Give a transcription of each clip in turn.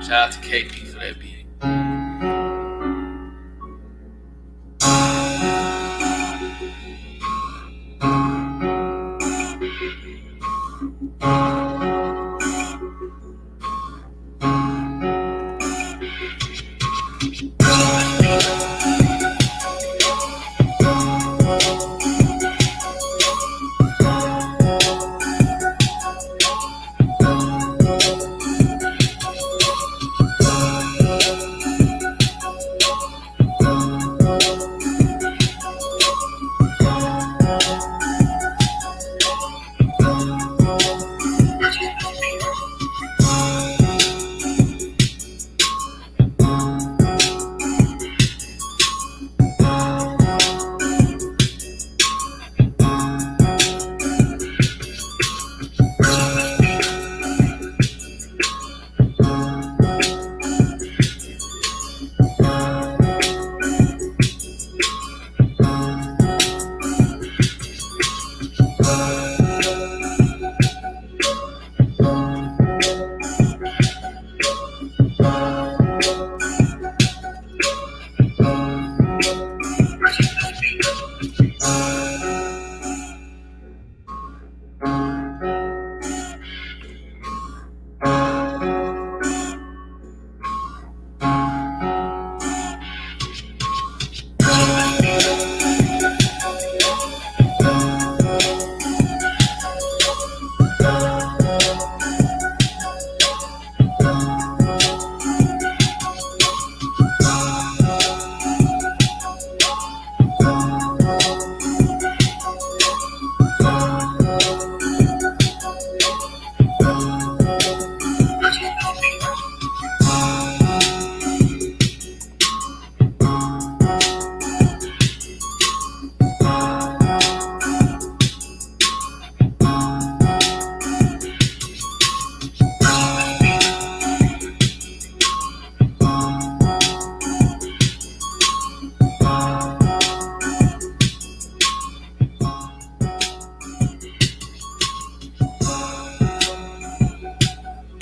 Shout out to KP for that beat.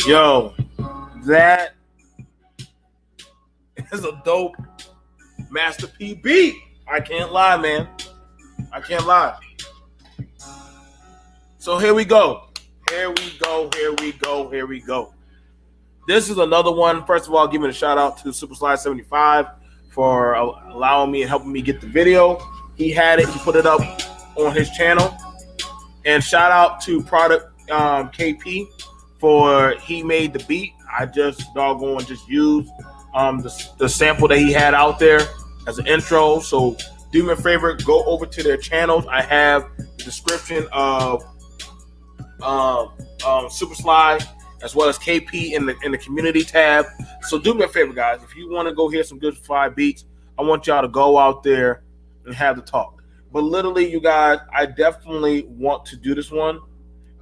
Yo, that is a dope Master P beat. I can't lie, man. I can't lie. So here we go. Here we go. Here we go. Here we go. This is another one. First of all, giving a shout out to Superslide75 for allowing me and helping me get the video. He had it. He put it up on his channel. And shout out to Product KP for he made the beat. I just just used the sample that he had out there as an intro. So do me a favor, go over to their channels. I have the description of Superslide as well as KP in the community tab. So do me a favor, guys. If you want to go hear some good fire beats, I want y'all to go out there and have the talk. But literally, you guys, I definitely want to do this one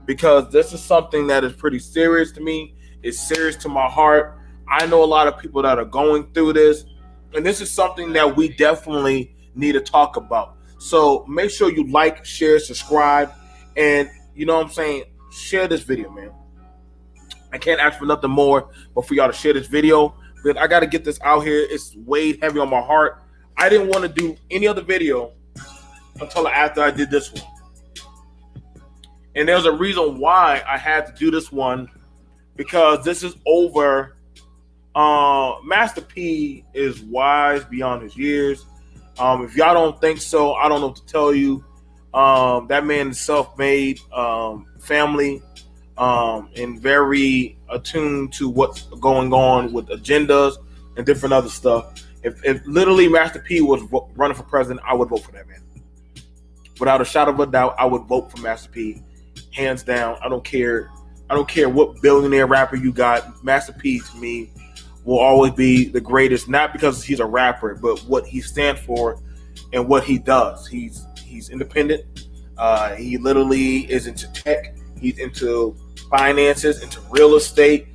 because this is something that is pretty serious to me. It's serious to my heart. I know a lot of people that are going through this, and this is something that we definitely need to talk about. So make sure you like, share, subscribe, and you know what I'm saying, share this video, man. I can't ask for nothing more but for y'all to share this video. But I got to get this out here. It's weighed heavy on my heart. I didn't want to do any other video until after I did this one. And there's a reason why I had to do this one, because this is over. Master P is wise beyond his years. If y'all don't think so, I don't know what to tell you. That man is self-made, family, and very attuned to what's going on with agendas and different other stuff. If literally Master P was running for president, I would vote for that man. Without a shadow of a doubt, I would vote for Master P, hands down. I don't care what billionaire rapper you got. Master P to me will always be the greatest, not because he's a rapper, but what he stands for and what he does. He's independent. He literally is into tech. He's into finances, into real estate.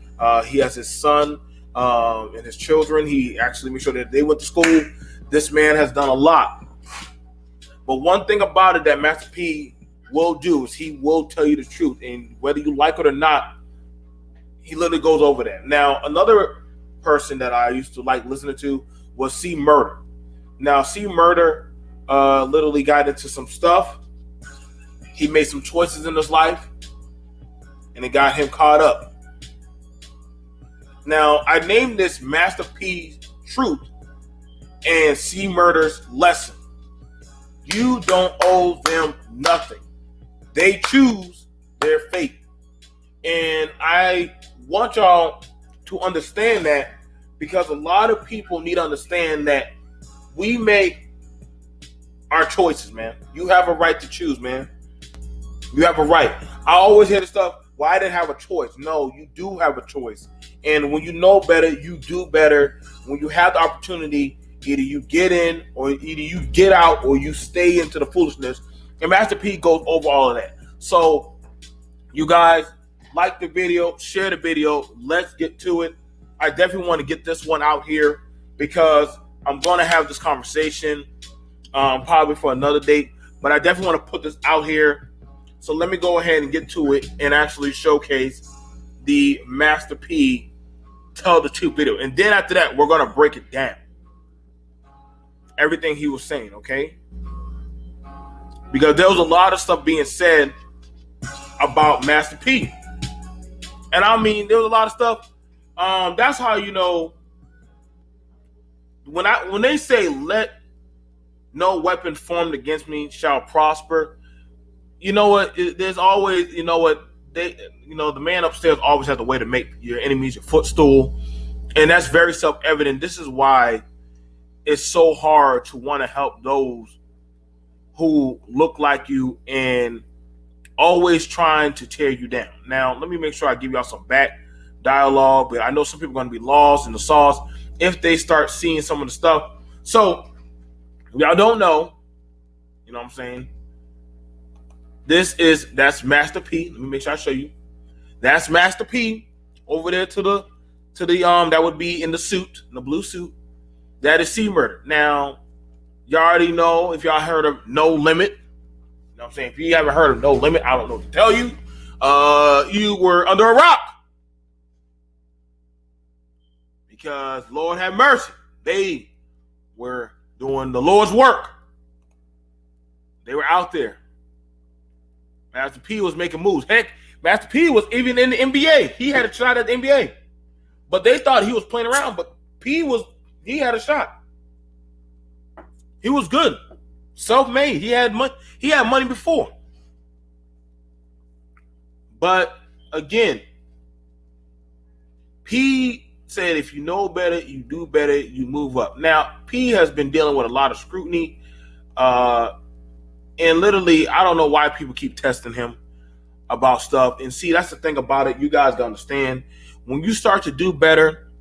He has his son and his children. He actually made sure that they went to school. This man has done a lot. But one thing about it that Master P will do is he will tell you the truth. And whether you like it or not, he literally goes over that. Now, another person that I used to like listening to was C Murder. Now, C Murder literally got into some stuff. He made some choices in his life, and it got him caught up. Now, I named this Master P's Truth and C Murder's Lesson. You don't owe them nothing. They choose their fate. And I want y'all to understand that, because a lot of people need to understand that we make our choices, man. You have a right to choose, man. You have a right. I always hear the stuff, well, I didn't have a choice. No, you do have a choice. And when you know better, you do better. When you have the opportunity, either you get in, or either you get out, or you stay into the foolishness. And Master P goes over all of that. So, you guys, like the video, share the video. Let's get to it. I definitely want to get this one out here, because I'm going to have this conversation probably for another date. But I definitely want to put this out here. So let me go ahead and get to it and actually showcase the Master P Tell the Truth video. And then after that, we're going to break it down. Everything he was saying, okay? Because there was a lot of stuff being said about Master P. And I mean, there was a lot of stuff. That's how you know, when they say let no weapon formed against me shall prosper, you know what? There's always, you know what, the man upstairs always has a way to make your enemies your footstool. And that's very self-evident. This is why it's so hard to want to help those who look like you and always trying to tear you down. Now, let me make sure I give y'all some back dialogue, but I know some people are going to be lost in the sauce if they start seeing some of the stuff. So, y'all don't know, you know what I'm saying? That's Master P. Let me make sure I show you. That's Master P over there to the that would be in the suit, in the blue suit. That is C Murder. Now, y'all already know, if y'all heard of No Limit. You know what I'm saying? If you haven't heard of No Limit, I don't know what to tell you. You were under a rock. Because, Lord have mercy, they were doing the Lord's work. They were out there. Master P was making moves. Heck, Master P was even in the NBA. He had a shot at the NBA. But they thought he was playing around, but he had a shot. He was good. Self-made. He had money before. But again, P said, if you know better, you do better, you move up. Now, P has been dealing with a lot of scrutiny. And literally, I don't know why people keep testing him about stuff. And see, that's the thing about it. You guys gotta understand. When you start to do better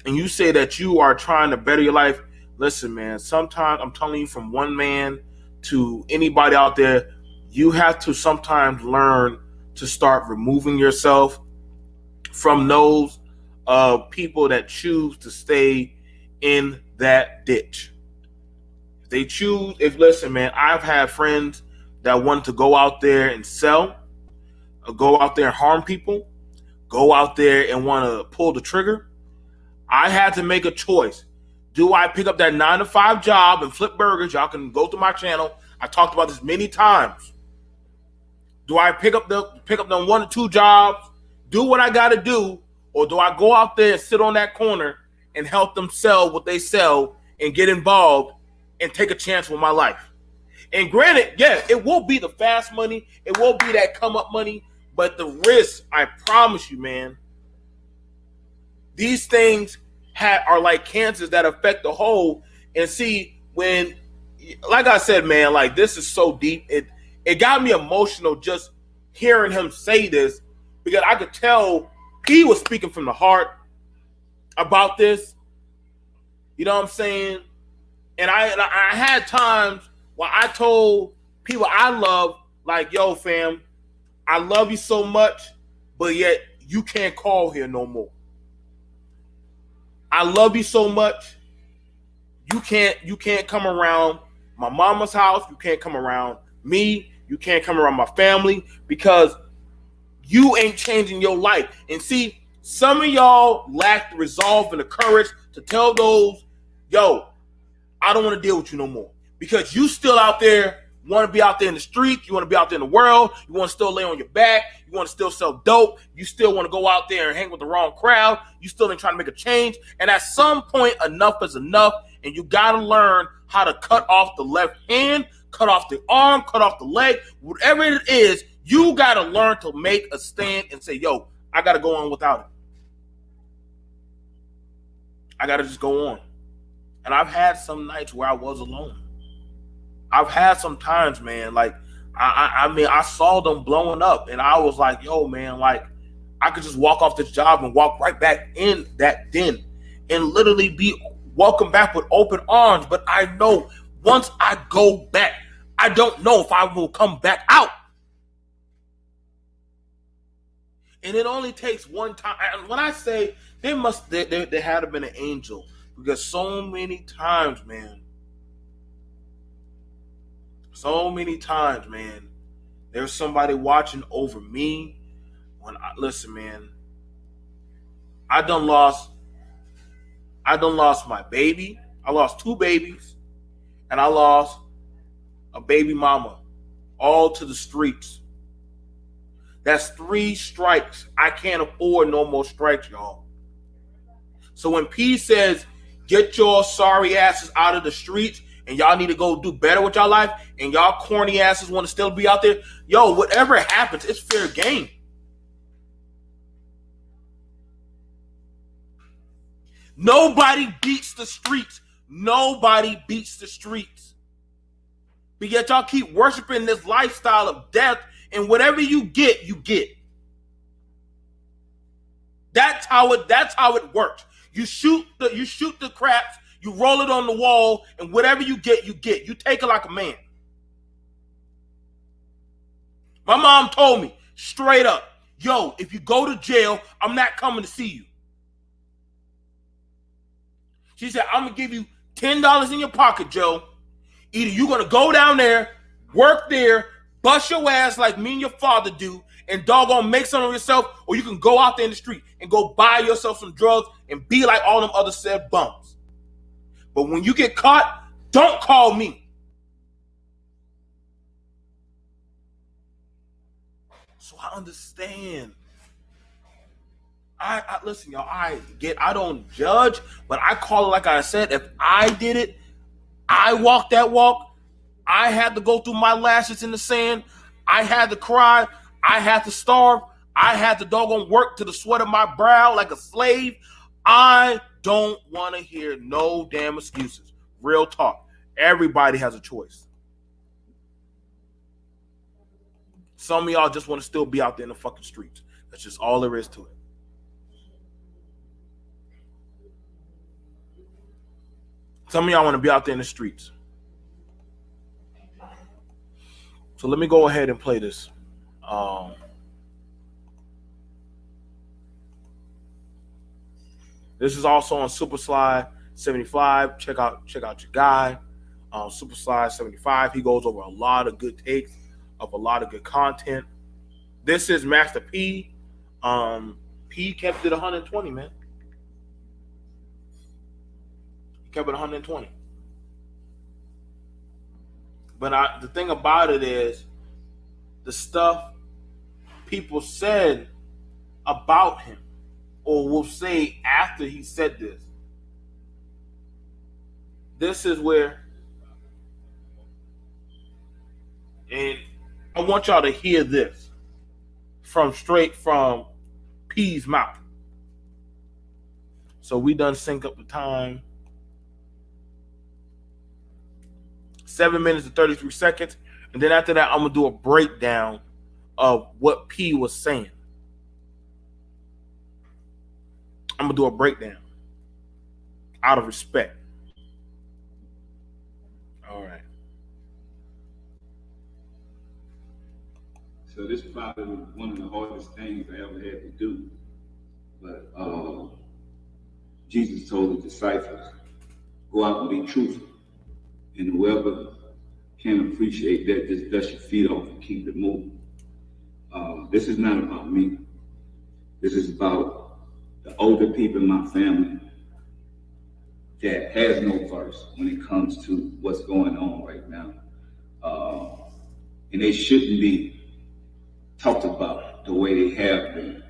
and you say that you are trying to better your life, listen, man, sometimes, I'm telling you, from one man to anybody out there, you have to sometimes learn to start removing yourself from those people that choose to stay in that ditch. Listen, man, I've had friends that wanted to go out there and sell, go out there and harm people, go out there and want to pull the trigger. I had to make a choice. Do I pick up that 9-to-5 job and flip burgers? Y'all can go to my channel. I talked about this many times. Do I pick up them 1 or 2 jobs, do what I got to do, or do I go out there and sit on that corner and help them sell what they sell and get involved and take a chance with my life? And granted, yeah, it won't be the fast money. It won't be that come up money. But the risk, I promise you, man, these things are like cancers that affect the whole. And see, when, like I said, man, like this is so deep. It got me emotional just hearing him say this, because I could tell he was speaking from the heart about this. You know what I'm saying? And I had times where I told people I love, like, yo, fam, I love you so much, but yet you can't call here no more. I love you so much, you can't come around my mama's house, you can't come around me, you can't come around my family, because you ain't changing your life. And see, Some of y'all lack the resolve and the courage to tell those, yo, I don't want to deal with you no more. Because you still out there, want to be out there in the street, you want to be out there in the world, you want to still lay on your back, you want to still sell dope, you still want to go out there and hang with the wrong crowd, you still ain't trying to make a change. And at some point, enough is enough, and you got to learn how to cut off the left hand, cut off the arm, cut off the leg, whatever it is, you got to learn to make a stand and say, yo, I got to go on without it. I got to just go on. And I've had some nights where I was alone. I've had some times, man, like, I mean, I saw them blowing up, and I was like, yo, man, like, I could just walk off this job and walk right back in that den and literally be welcomed back with open arms. But I know once I go back, I don't know if I will come back out. And it only takes one time. And when I say there had to been an angel, because so many times, man, there's somebody watching over me. Listen, man, I done lost my baby. I lost 2 babies, and I lost a baby mama, all to the streets. That's 3 strikes. I can't afford no more strikes, y'all. So when P says, get your sorry asses out of the streets, and y'all need to go do better with y'all life, and y'all corny asses want to still be out there, yo, whatever happens, it's fair game. Nobody beats the streets. Nobody beats the streets. But yet y'all keep worshiping this lifestyle of death, and whatever you get, you get. That's how it works. You shoot the craps, you roll it on the wall, and whatever you get, you get. You take it like a man. My mom told me straight up, yo, if you go to jail, I'm not coming to see you. She said, I'm going to give you $10 in your pocket, Joe. Either you're going to go down there, work there, bust your ass like me and your father do, and doggone make something of yourself, or you can go out there in the street and go buy yourself some drugs and be like all them other said bums. But when you get caught, don't call me. So I understand. I listen, y'all, I don't judge, but I call it like I said. If I did it, I walked that walk, I had to go through my lashes in the sand, I had to cry, I had to starve, I had to doggone work to the sweat of my brow like a slave. I don't want to hear no damn excuses. Real talk. Everybody has a choice. Some of y'all just want to still be out there in the fucking streets. That's just all there is to it. Some of y'all want to be out there in the streets. So let me go ahead and play this. This is also on Super Slide 75. Check out your guy, Super Slide 75. He goes over a lot of good takes of a lot of good content. This is Master P. P kept it 120, man. He kept it 120. But the thing about it is, the stuff people said about him, or will say after he said this. This is where, and I want y'all to hear this straight from P's mouth. So we done sync up the time. 7 minutes and 33 seconds. And then after that, I'm going to do a breakdown of what P was saying. I'm going to do a breakdown out of respect. All right. So this is probably one of the hardest things I ever had to do. But Jesus told the disciples, go out and be truthful. And whoever can appreciate that, just dust your feet off and keep it moving. This is not about me. This is about the older people in my family that has no verse when it comes to what's going on right now. And they shouldn't be talked about the way they have been.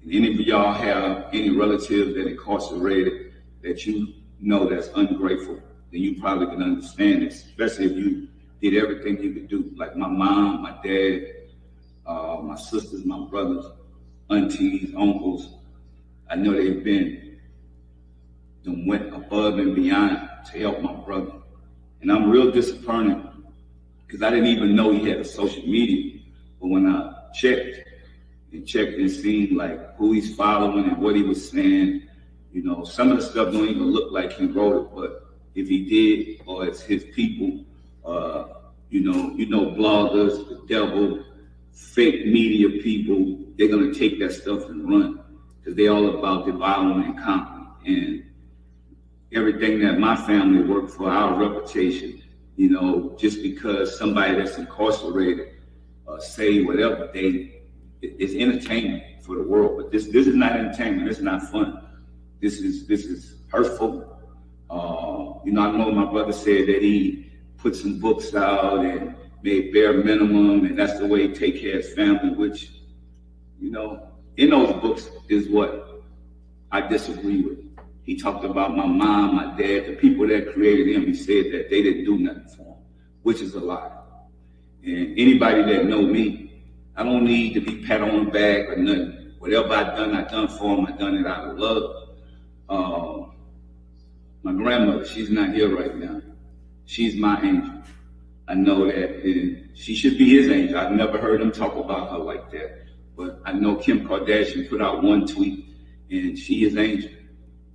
And any of y'all have any relatives that incarcerated that you know that's ungrateful, then you probably can understand this, especially if you did everything you could do. Like my mom, my dad, my sisters, my brothers, aunties, uncles. I know they've been, them went above and beyond to help my brother. And I'm real disappointed because I didn't even know he had a social media. But when I checked and seen like who he's following and what he was saying, you know, some of the stuff don't even look like he wrote it, but if he did, or it's his people, you know, bloggers, the devil, fake media people, they're gonna take that stuff and run because they're all about devourment and conquering. And everything that my family worked for, our reputation, you know, just because somebody that's incarcerated say whatever, it's entertainment for the world. But this is not entertainment. This is not fun. This is hurtful. You know, I know my brother said that he put some books out and made bare minimum, and that's the way he take care of his family, which, you know, in those books is what I disagree with. He talked about my mom, my dad, the people that created him. He said that they didn't do nothing for him, which is a lie. And anybody that know me, I don't need to be pat on the back or nothing. Whatever I done for him. I done it out of love. My grandmother, she's not here right now. She's my angel. I know that, and she should be his angel. I've never heard him talk about her like that. But I know Kim Kardashian put out one tweet, and she is angel,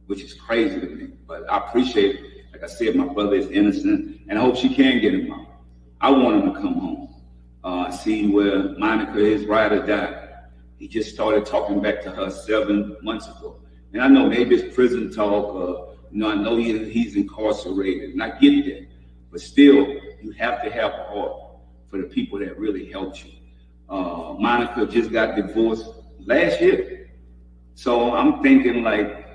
which is crazy to me. But I appreciate it. Like I said, my brother is innocent, and I hope she can get him out. I want him to come home. I see where Monica, his ride or die. He just started talking back to her 7 months ago. And I know maybe it's prison talk, you know, I know he's incarcerated, and I get that. But still, you have to have a heart for the people that really helped you. Monica just got divorced last year. So I'm thinking like,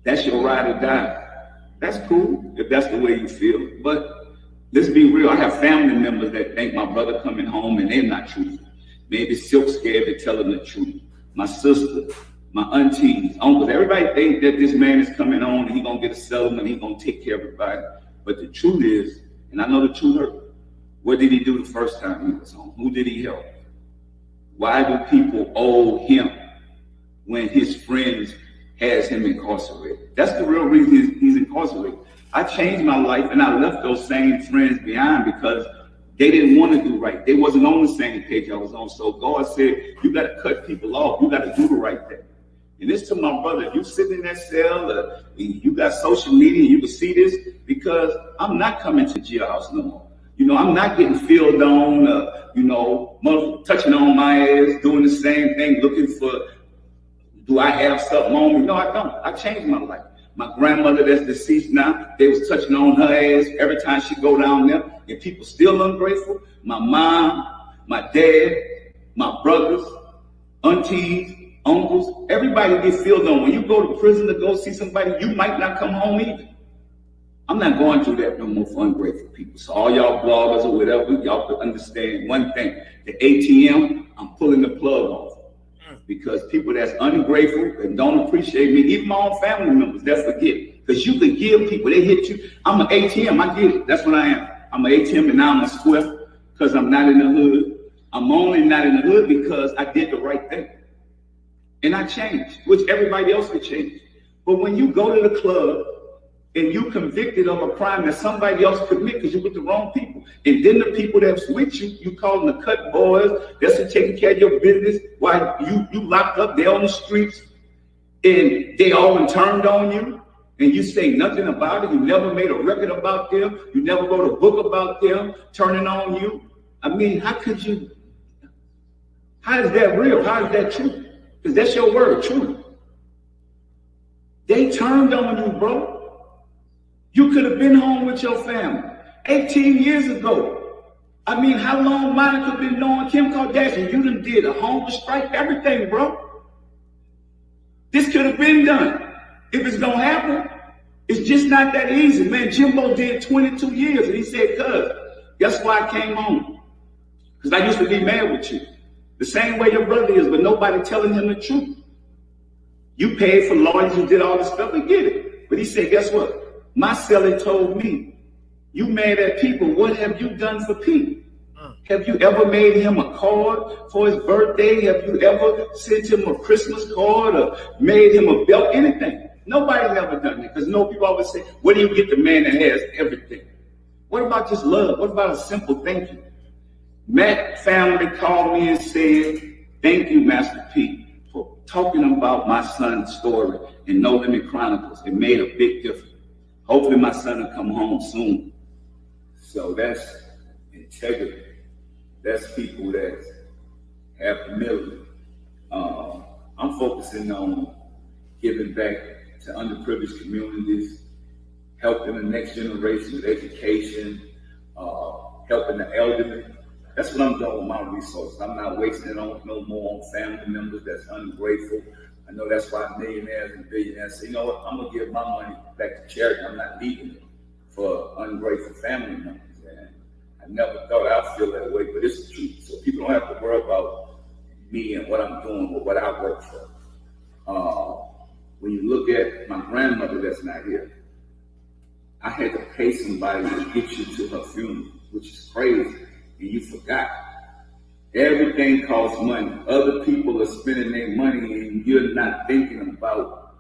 that's your ride or die. That's cool if that's the way you feel. But let's be real. I have family members that think my brother coming home and they're not truthful. Maybe Silk scared to tell them the truth. My sister, my aunties, uncles, everybody think that this man is coming on and he's gonna get a settlement, he's gonna take care of everybody. But the truth is, and I know the truth hurt, what did he do the first time he was home? Who did he help? Why do people owe him when his friends has him incarcerated? That's the real reason he's incarcerated. I changed my life and I left those same friends behind because they didn't want to do right. They wasn't on the same page I was on. So God said, you got to cut people off. You got to do the right thing. And this to my brother, if you sit in that cell, you got social media, you can see this, because I'm not coming to jailhouse no more. You know, I'm not getting filled on, you know, touching on my ass, doing the same thing, looking for, do I have something on me? No, I don't. I changed my life. My grandmother that's deceased now, they was touching on her ass every time she go down there, and people still ungrateful. My mom, my dad, my brothers, aunties, uncles, everybody get filled on. When you go to prison to go see somebody, you might not come home either. I'm not going through that no more for ungrateful people. So all y'all bloggers or whatever, y'all could understand one thing. The ATM, I'm pulling the plug off. Because people that's ungrateful and don't appreciate me, even my own family members, they forget. Because you could give people, they hit you. I'm an ATM, I get it. That's what I am. I'm an ATM and now I'm a square because I'm not in the hood. I'm only not in the hood because I did the right thing. And I changed, which everybody else could change. But when you go to the club and you convicted of a crime that somebody else committed because you with the wrong people, and then the people that's with you, you call them the cut boys, that's taking care of your business while you locked up, they're on the streets, and they all turned on you, and you say nothing about it. You never made a record about them. You never wrote a book about them turning on you. I mean, how is that real? How is that true? Because that's your word, truth. They turned on you, bro. You could have been home with your family 18 years ago. I mean, how long Monica been knowing Kim Kardashian? You done did a hunger strike, everything, bro. This could have been done. If it's gonna happen, it's just not that easy, man. Jimbo did 22 years, and he said, "Cuz, guess why I came home? Because I used to be mad with you, the same way your brother is, but nobody telling him the truth. You paid for lawyers, you did all this stuff, and get it. But he said, guess what? My seller told me, you mad at people. What have you done for Pete? Have you ever made him a card for his birthday? Have you ever sent him a Christmas card or made him a belt? Anything? Nobody's ever done it. Because people always say, where do you get the man that has everything? What about just love? What about a simple thank you? Matt family called me and said, thank you, Master P, for talking about my son's story in No Limit Chronicles. It made a big difference. Hopefully my son will come home soon. So that's integrity. That's people that have humility. I'm focusing on giving back to underprivileged communities, helping the next generation with education, helping the elderly. That's what I'm doing with my resources. I'm not wasting it on no more on family members that's ungrateful. I know that's why millionaires and billionaires say, you know what, I'm gonna give my money back to charity. I'm not leaving it for ungrateful family members. And I never thought I'd feel that way, but it's the truth. So people don't have to worry about me and what I'm doing or what I work for. When you look at my grandmother that's not here, I had to pay somebody to get you to her funeral, which is crazy. And you forgot. Everything costs money. Other people are spending their money and you're not thinking about.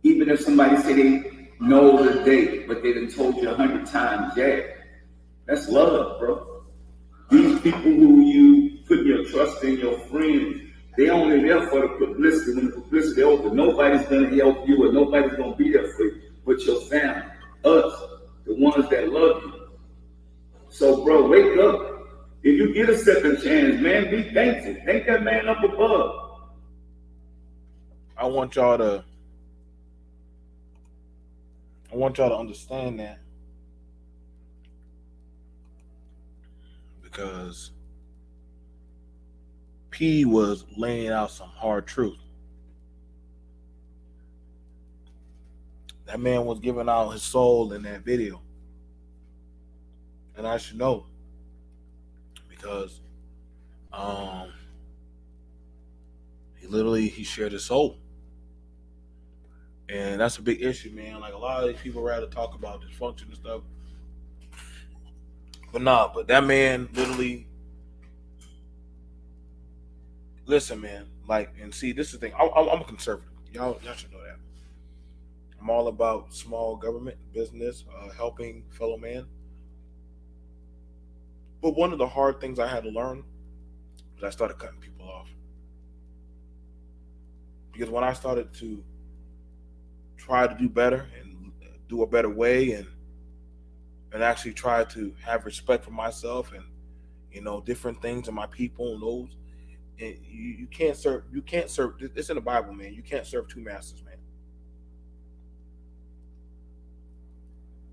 Even if somebody say they know the date, but they done told you 100 times, yeah, that's love, bro. These people who you put your trust in, your friends, they only there for the publicity. When the publicity over, nobody's gonna help you or nobody's gonna be there for you but your family, us, the ones that love you. So, bro, wake up. If you get a second chance, man, be thankful. Thank that man up above. I want y'all to understand that, because P was laying out some hard truth. That man was giving out his soul in that video. And I should know, because he shared his soul. And that's a big issue, man. Like, a lot of these people rather talk about dysfunction and stuff. But that man literally, listen, man, like, and see, this is the thing. I'm a conservative. Y'all should know that. I'm all about small government, business, helping fellow man. But one of the hard things I had to learn was I started cutting people off. Because when I started to try to do better and do a better way and actually try to have respect for myself and, different things in my people and those, and you can't serve, it's in the Bible, man. You can't serve two masters, man.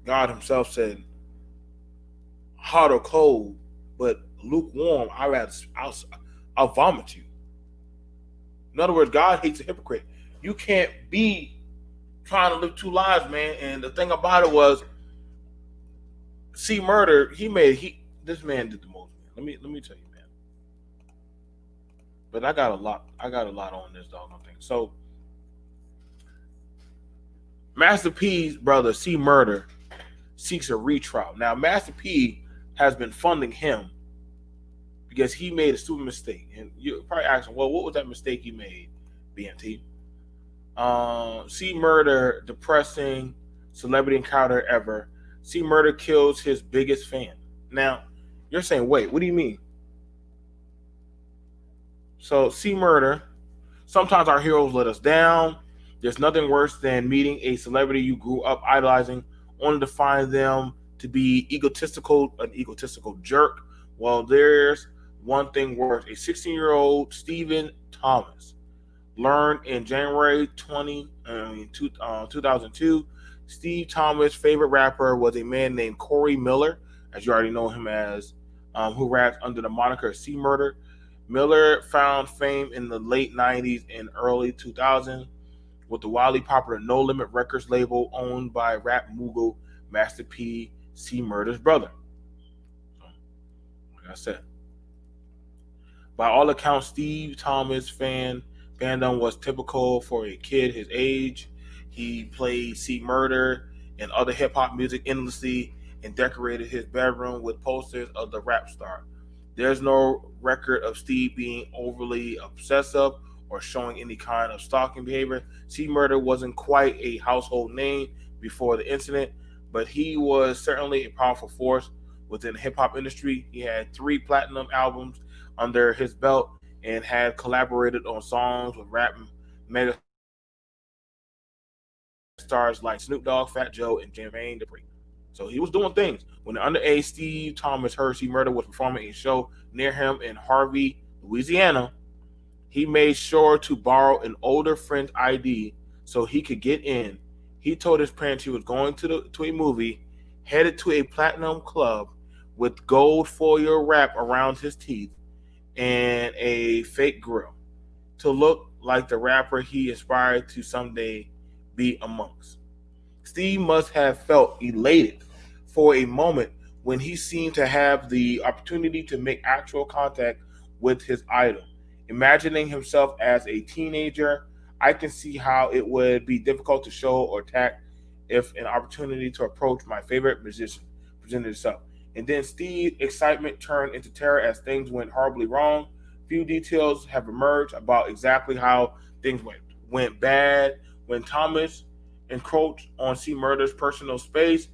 God himself said, hot or cold, but lukewarm, I'll vomit you. In other words, God hates a hypocrite. You can't be trying to live two lives, man. And the thing about it was, Murder, this man did the most, man. Let me tell you, man. But I got a lot on this doggone thing. So Master P's brother, Murder, seeks a retrial. Now, Master P has been funding him because he made a stupid mistake. And you're probably asking, well, what was that mistake he made, BMT? Murder, depressing celebrity encounter ever. Murder kills his biggest fan. Now, you're saying, wait, what do you mean? So, Murder, sometimes our heroes let us down. There's nothing worse than meeting a celebrity you grew up idolizing only to find them to be an egotistical jerk. Well, there's one thing worse. A 16-year-old Stephen Thomas learned in January 2002, Steve Thomas' favorite rapper was a man named Corey Miller, as you already know him as, who raps under the moniker C Murder. Miller found fame in the late 90s and early 2000s with the wildly popular No Limit Records label owned by rap mogul Master P, C Murder's brother. Like I said, by all accounts, Steve Thomas fandom was typical for a kid his age. He played C Murder and other hip hop music endlessly and decorated his bedroom with posters of the rap star. There's no record of Steve being overly obsessive or showing any kind of stalking behavior. C Murder wasn't quite a household name before the incident, but he was certainly a powerful force within the hip hop industry. He had 3 platinum albums under his belt and had collaborated on songs with rap mega stars like Snoop Dogg, Fat Joe, and Jermaine Dupri. So he was doing things. When the underage Steve Thomas heard C Murder was performing a show near him in Harvey, Louisiana, he made sure to borrow an older friend's ID so he could get in. He told his parents he was going to a movie, headed to a platinum club with gold foil wrap around his teeth and a fake grill to look like the rapper he aspired to someday be amongst. Steve must have felt elated for a moment when he seemed to have the opportunity to make actual contact with his idol. Imagining himself as a teenager, I can see how it would be difficult to show or tact if an opportunity to approach my favorite musician presented itself. And then Steve's excitement turned into terror as things went horribly wrong. Few details have emerged about exactly how things went bad when Thomas encroached on C Murder's personal space.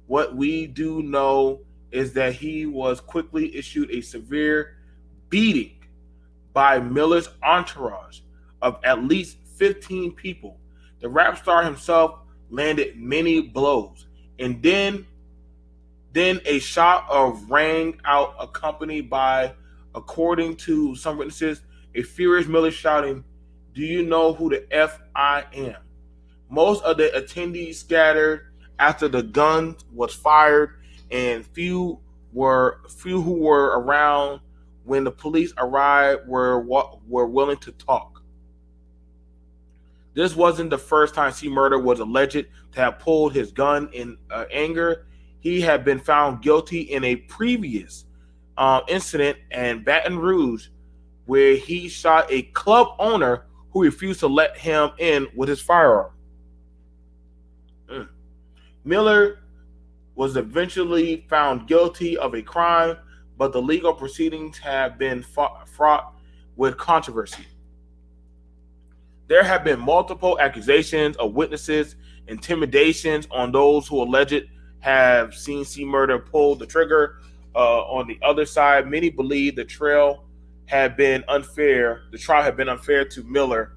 What we do know is that he was quickly issued a severe beating by Miller's entourage of at least 15 people. The rap star himself landed many blows, and then a shot of rang out, accompanied by, according to some witnesses, a furious Miller shouting, "Do you know who the F I am?" Most of the attendees scattered after the gun was fired, and few who were around when the police arrived were willing to talk. This wasn't the first time C Murder was alleged to have pulled his gun in anger. He had been found guilty in a previous incident in Baton Rouge where he shot a club owner who refused to let him in with his firearm. Miller was eventually found guilty of a crime, but the legal proceedings have been fraught with controversy. There have been multiple accusations of witnesses, intimidations on those who alleged have seen C Murder pull the trigger. On the other side, many believe the trial had been unfair. The trial had been unfair to Miller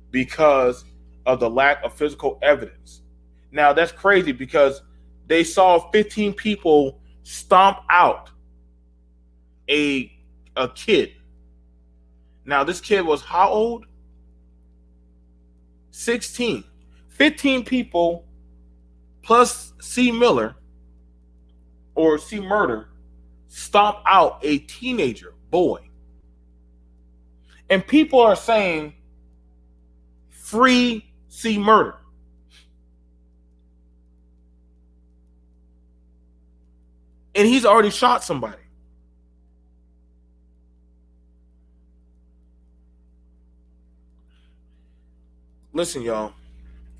because of the lack of physical evidence. Now that's crazy because they saw 15 people stomp out a kid. Now this kid was how old? 16. 15 people plus C Miller or C Murder stomp out a teenager boy. And people are saying free C Murder. And he's already shot somebody. Listen, y'all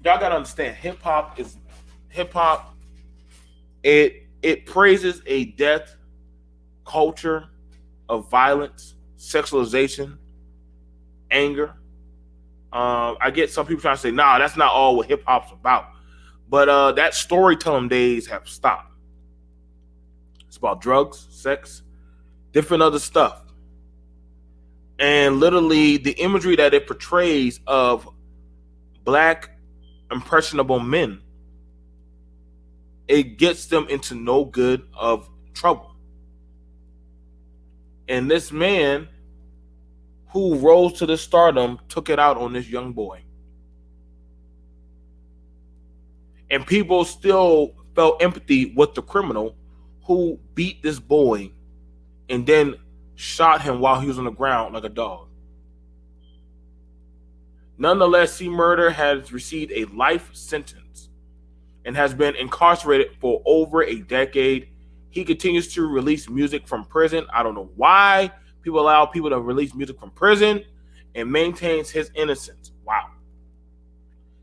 gotta understand, hip hop. It praises a death culture of violence, sexualization, anger. I get some people trying to say, nah, that's not all what hip hop's about. But that storytelling days have stopped. It's about drugs, sex, different other stuff. And literally the imagery that it portrays of black impressionable men, it gets them into no good of trouble. And this man who rose to the stardom took it out on this young boy. And people still felt empathy with the criminal who beat this boy and then shot him while he was on the ground like a dog. Nonetheless, C. Murder has received a life sentence and has been incarcerated for over a decade. He continues to release music from prison. I don't know why people allow people to release music from prison, and maintains his innocence. Wow.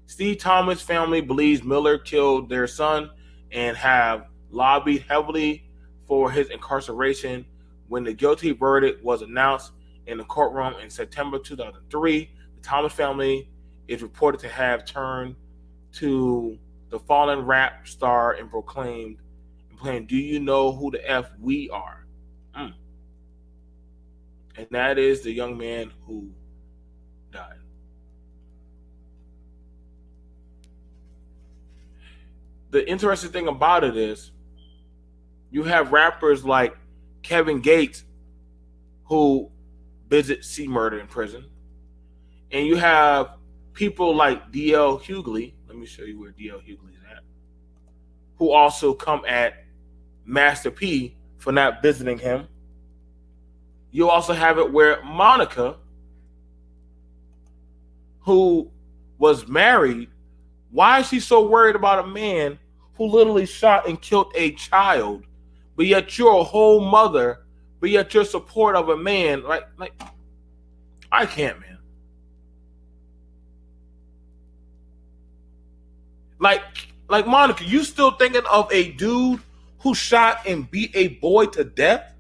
Steve Thomas' family believes Miller killed their son and have lobbied heavily for his incarceration. When the guilty verdict was announced in the courtroom in September 2003, the Thomas family is reported to have turned to the fallen rap star and proclaimed, "Do you know who the F we are?" And that is the young man who died. The interesting thing about it is you have rappers like Kevin Gates who visit C. Murder in prison. And you have people like D.L. Hughley. Let me show you where D.L. Hughley is at. Who also come at Master P for not visiting him. You also have it where Monica, who was married, why is she so worried about a man who literally shot and killed a child, but yet you're a whole mother, but yet you're support of a man? Like I can't, man. Like Monica, you still thinking of a dude who shot and beat a boy to death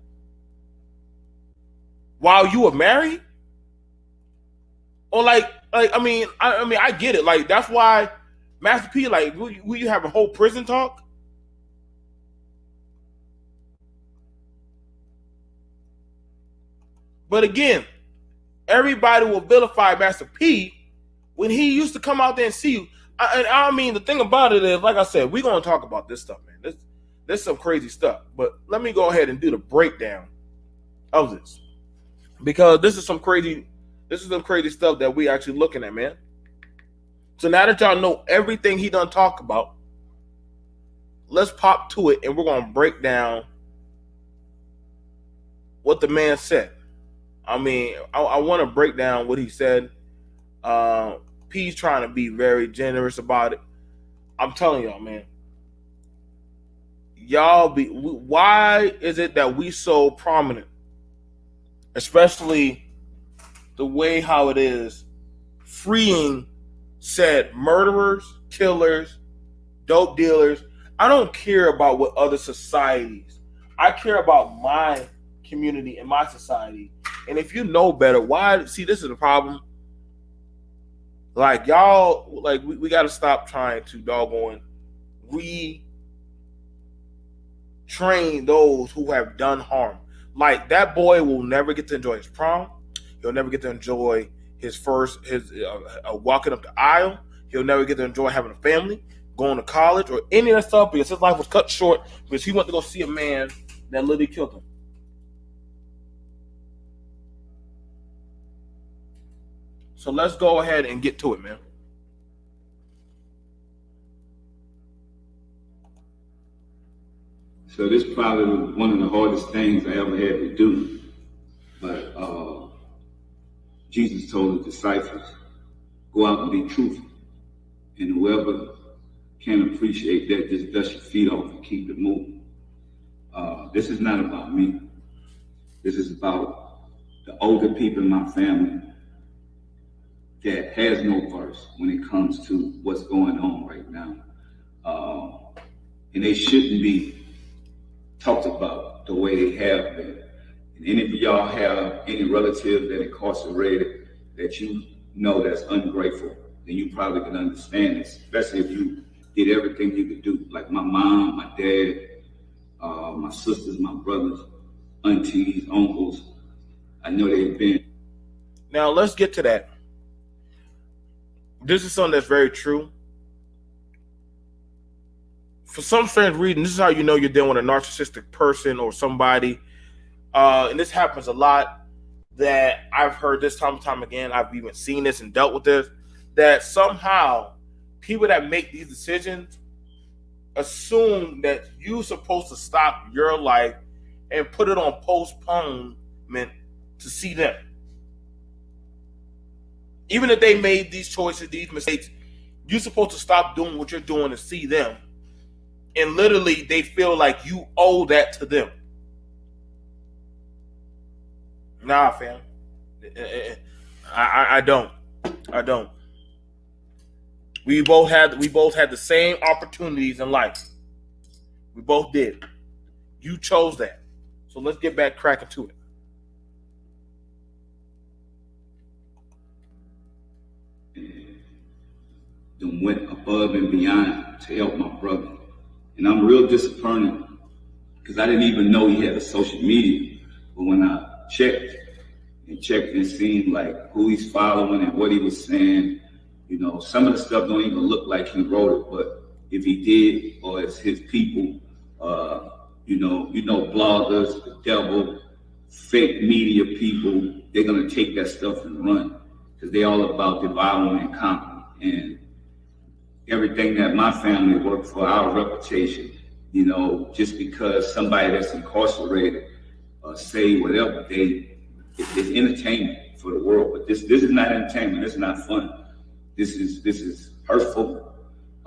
while you were married? Or I mean, I get it. Like, that's why Master P, like, will you have a whole prison talk? But again, everybody will vilify Master P when he used to come out there and see you. I mean, the thing about it is, like I said, we're going to talk about this stuff, man. This is some crazy stuff. But let me go ahead and do the breakdown of this. Because this is some crazy stuff that we actually looking at, man. So now that y'all know everything he done talk about, let's pop to it and we're going to break down what the man said. I mean, I want to break down what he said. P's trying to be very generous about it. I'm telling y'all, man. Why is it that we so prominent? Especially the way how it is freeing said murderers, killers, dope dealers. I don't care about what other societies. I care about my community and my society. And if you know better, why? See, this is the problem. Like, y'all, like, we got to stop trying to doggone retrain those who have done harm. Like, that boy will never get to enjoy his prom. He'll never get to enjoy his walking up the aisle. He'll never get to enjoy having a family, going to college, or any of that stuff, because his life was cut short because he went to go see a man that literally killed him. So let's go ahead and get to it, man. So this is probably one of the hardest things I ever had to do. But Jesus told the disciples, go out and be truthful. And whoever can appreciate that, just dust your feet off and keep it moving. This is not about me. This is about the older people in my family that has no verse when it comes to what's going on right now. And they shouldn't be talked about the way they have been. And any of y'all have any relative that incarcerated that you know that's ungrateful, then you probably can understand this, especially if you did everything you could do. Like my mom, my dad, my sisters, my brothers, aunties, uncles. I know they've been. Now let's get to that. This is something that's very true. For some strange reason, this is how you know you're dealing with a narcissistic person or somebody. And this happens a lot, that I've heard this time and time again. I've even seen this and dealt with this, that somehow people that make these decisions assume that you're supposed to stop your life and put it on postponement to see them. Even if they made these choices, these mistakes, you're supposed to stop doing what you're doing to see them. And literally, they feel like you owe that to them. Nah, fam. I don't. I don't. We both had the same opportunities in life. We both did. You chose that. So let's get back cracking to it. Then went above and beyond to help my brother. And I'm real disappointed because I didn't even know he had a social media. But when I checked, it seemed like who he's following and what he was saying, some of the stuff don't even look like he wrote it, but if he did, or it's his people, bloggers, the devil, fake media people, they're gonna take that stuff and run because they're all about devouring and conquering. And everything that my family worked for, our reputation, just because somebody that's incarcerated say whatever, it's entertainment for the world. But this is not entertainment. This is not fun. This is hurtful.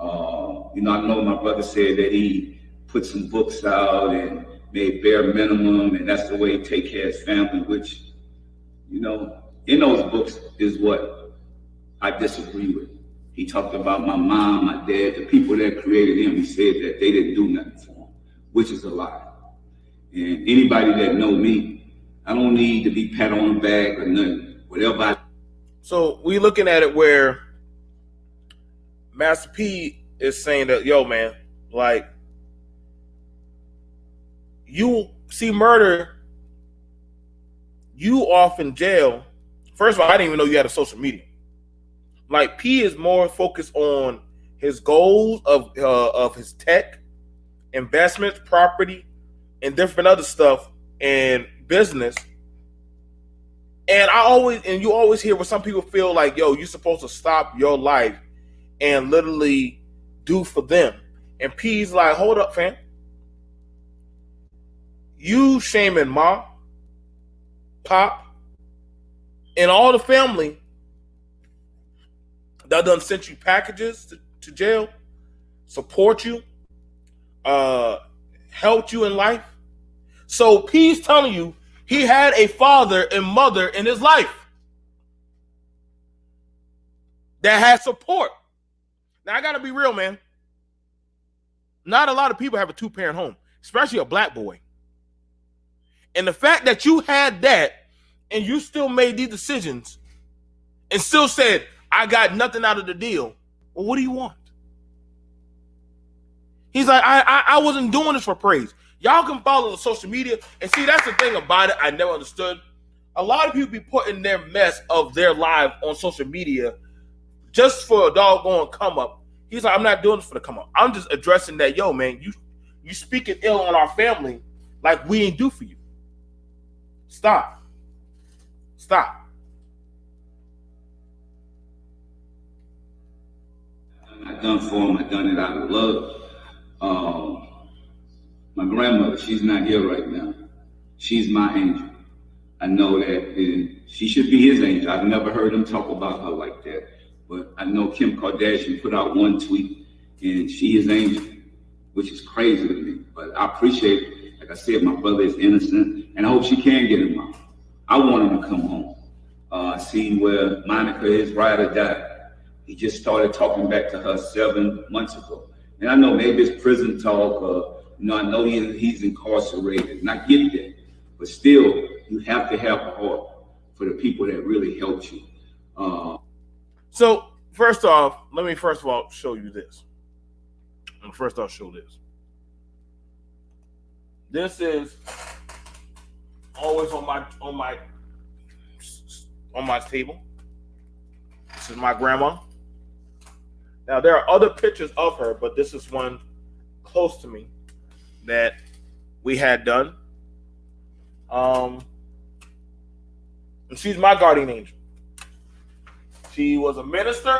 I know my brother said that he put some books out and made bare minimum, and that's the way he take care of his family, which, in those books is what I disagree with. He talked about my mom, my dad, the people that created him. He said that they didn't do nothing for him, which is a lie. And anybody that know me, I don't need to be pat on the back or nothing. Whatever So we looking at it where Master P is saying that, yo, man, like, you see murder, you off in jail. First of all, I didn't even know you had a social media. Like, P is more focused on his goals of his tech, investments, property, and different other stuff, and business. And you always hear where some people feel like, yo, you're supposed to stop your life and literally do for them. And P's like, hold up, fam. You shaming Ma, Pop, and all the family that done sent you packages to jail, support you, helped you in life. So P's telling you he had a father and mother in his life that had support. Now, I got to be real, man. Not a lot of people have a two-parent home, especially a black boy. And the fact that you had that and you still made these decisions and still said, I got nothing out of the deal. Well, what do you want? He's like, I wasn't doing this for praise. Y'all can follow the social media. And see, that's the thing about it I never understood. A lot of people be putting their mess of their life on social media just for a doggone come up. He's like, I'm not doing this for the come up. I'm just addressing that, yo, man, you speaking ill on our family like we ain't do for you. Stop. I done for him. I done it out of love. My grandmother, she's not here right now. She's my angel. I know that she should be his angel. I've never heard him talk about her like that. But I know Kim Kardashian put out one tweet, and she is angel, which is crazy to me. But I appreciate it. Like I said, my brother is innocent, and I hope she can get him out. I want him to come home. I see where Monica, his rider, died. He just started talking back to her 7 months ago. And I know maybe it's prison talk. I know he's incarcerated, and I get that. But still, you have to have a heart for the people that really helped you. So, first off, let me show you this. First, I'll show this. This is always on my table. This is my grandma. Now, there are other pictures of her, but this is one close to me that we had done. And she's my guardian angel. She was a minister.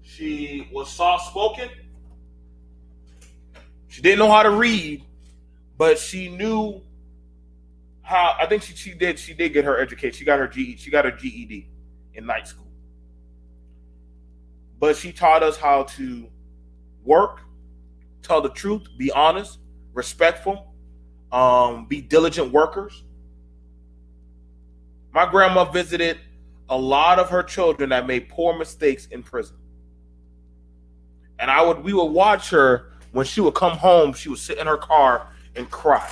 She was soft-spoken. She didn't know how to read, but she knew how I think she did get her education. She got her GED in night school. But she taught us how to work, tell the truth, be honest, respectful, be diligent workers. My grandma visited a lot of her children that made poor mistakes in prison. And we would watch her when she would come home, she would sit in her car and cry.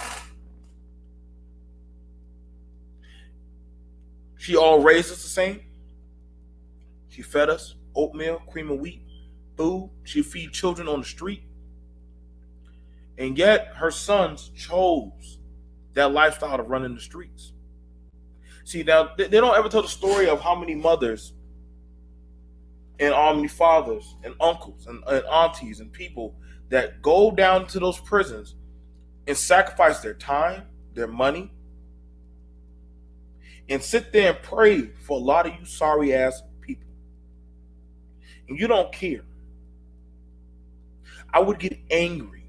She all raised us the same. She fed us oatmeal, cream of wheat, food. She feed children on the street. And yet her sons chose that lifestyle to run in the streets. See, now they don't ever tell the story of how many mothers and how many fathers and uncles and aunties and people that go down to those prisons and sacrifice their time, their money, and sit there and pray for a lot of you sorry ass people. And you don't care. I would get angry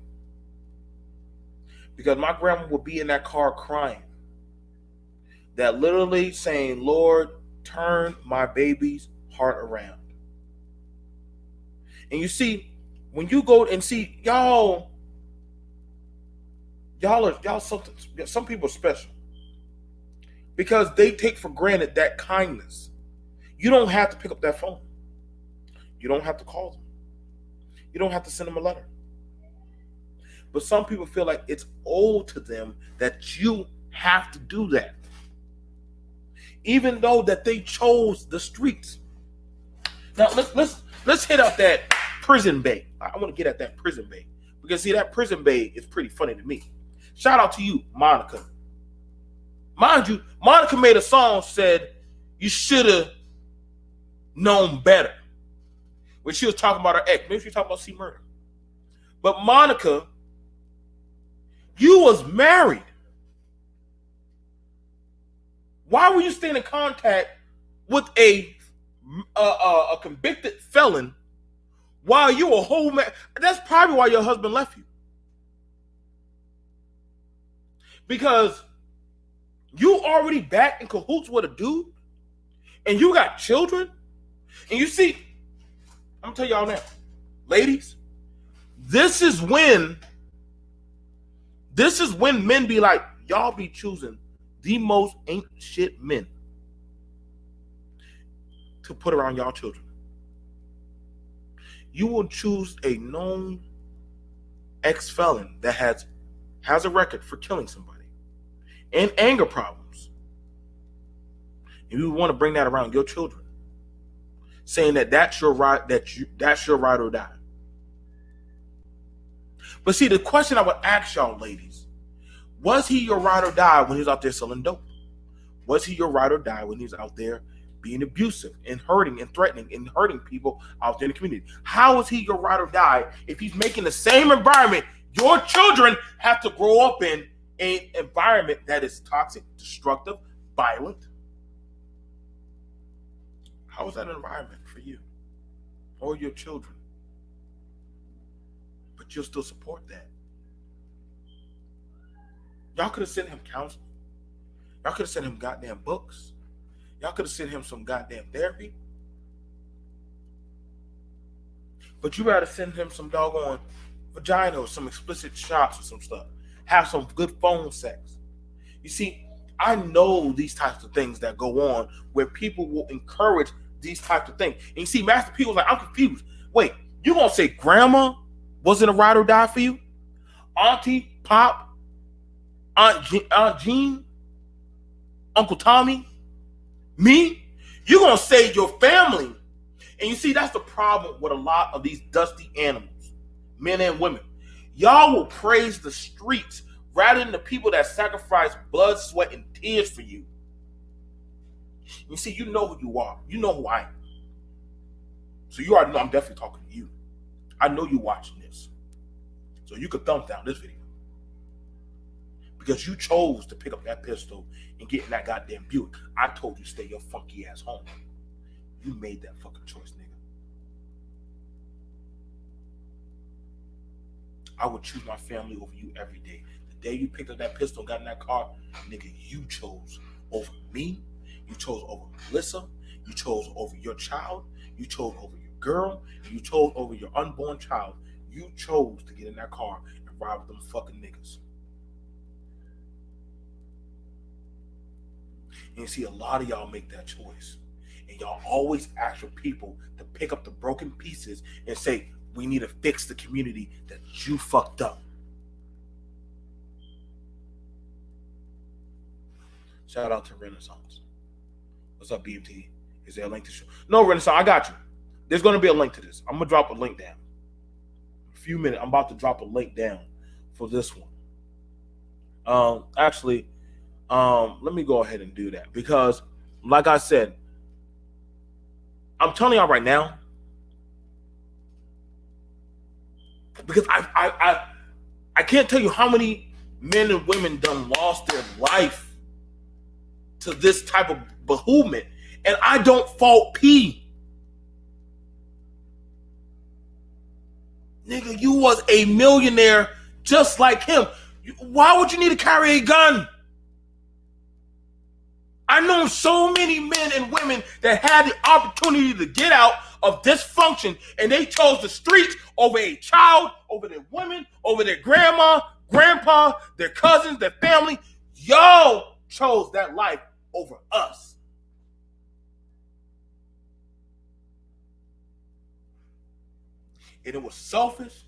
because my grandma would be in that car crying, that literally saying, Lord, turn my baby's heart around. And you see, when you go and see y'all something, some people are special because they take for granted that kindness. You don't have to pick up that phone. You don't have to call them. You don't have to send them a letter. But some people feel like it's owed to them that you have to do that. Even though that they chose the streets. Now let's hit up that prison bay. I want to get at that prison bay. Because see, that prison bay is pretty funny to me. Shout out to you, Monica. Mind you, Monica made a song said, you should have known better. When she was talking about her ex. Maybe she was talking about C Murder. But Monica, you was married. Why were you staying in contact with a convicted felon while you were a whole man? That's probably why your husband left you. Because you already back in cahoots with a dude and you got children. And you see, I'm gonna tell y'all now, ladies, this is when men be like, y'all be choosing the most ain't shit men to put around y'all children. You will choose a known ex-felon that has a record for killing somebody and anger problems. And you want to bring that around your children, saying that that's your right, that's your right or die. But see, the question I would ask y'all, ladies, was he your ride or die when he was out there selling dope? Was he your ride or die when he was out there being abusive and hurting and threatening and hurting people out there in the community? How is he your ride or die if he's making the same environment your children have to grow up in, an environment that is toxic, destructive, violent? How is that an environment for you or your children? But you'll still support that. Y'all could have sent him counseling. Y'all could have sent him goddamn books. Y'all could have sent him some goddamn therapy. But you rather send him some doggone vagina or some explicit shots or some stuff. Have some good phone sex. You see, I know these types of things that go on where people will encourage these types of things. And you see, Master P was like, I'm confused. Wait, you gonna say grandma wasn't a ride or die for you? Auntie, Pop, Aunt Jean, Uncle Tommy, me? You're going to say your family. And you see, that's the problem with a lot of these dusty animals, men and women. Y'all will praise the streets rather than the people that sacrifice blood, sweat, and tears for you. You see, you know who you are. You know who I am. So you already know I'm definitely talking to you. I know you watching this. So you could thumb down this video. Because you chose to pick up that pistol and get in that goddamn Buick. I told you stay your funky ass home. You made that fucking choice, nigga. I would choose my family over you every day. The day you picked up that pistol and got in that car, nigga, you chose over me. You chose over Melissa. You chose over your child. You chose over your girl. You chose over your unborn child. You chose to get in that car and ride with them fucking niggas. And you see a lot of y'all make that choice. And y'all always ask for people to pick up the broken pieces and say, we need to fix the community that you fucked up. Shout out to Renaissance. What's up, BMT? Is there a link to show? No, Renaissance, I got you. There's going to be a link to this. I'm going to drop a link down. In a few minutes, I'm about to drop a link down for this one. Actually, let me go ahead and do that because, like I said, I'm telling y'all right now, because I can't tell you how many men and women done lost their life to this type of behoovement, and I don't fault P. Nigga, you was a millionaire just like him. Why would you need to carry a gun? I know so many men and women that had the opportunity to get out of dysfunction and they chose the streets over a child, over their women, over their grandma, grandpa, their cousins, their family. Y'all chose that life over us. And it was selfish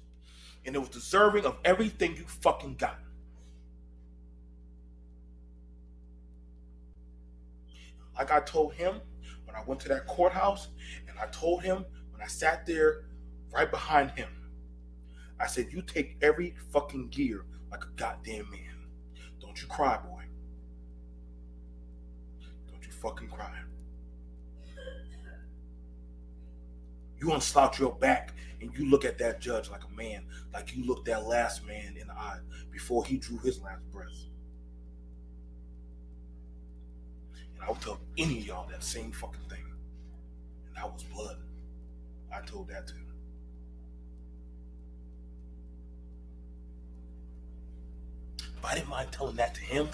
and it was deserving of everything you fucking got. Like I told him when I went to that courthouse, and I told him when I sat there right behind him, I said, you take every fucking gear like a goddamn man. Don't you cry, boy. Don't you fucking cry. You unslouch your back and you look at that judge like a man, like you looked that last man in the eye before he drew his last breath. And I would tell any of y'all that same fucking thing. And that was blood. I told that to him. If I didn't mind telling that to him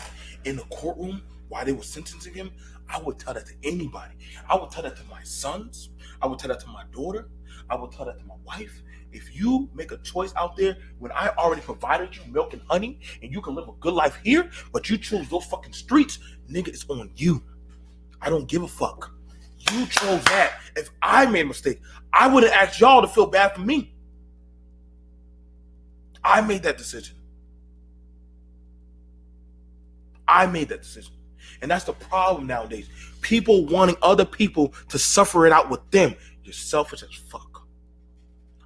in the courtroom while they were sentencing him, I would tell that to anybody. I would tell that to my sons. I would tell that to my daughter. I would tell that to my wife. If you make a choice out there when I already provided you milk and honey and you can live a good life here, but you choose those fucking streets, nigga, it's on you. I don't give a fuck. You chose that. If I made a mistake, I wouldn't ask y'all to feel bad for me. I made that decision. I made that decision. And that's the problem nowadays. People wanting other people to suffer it out with them. You're selfish as fuck.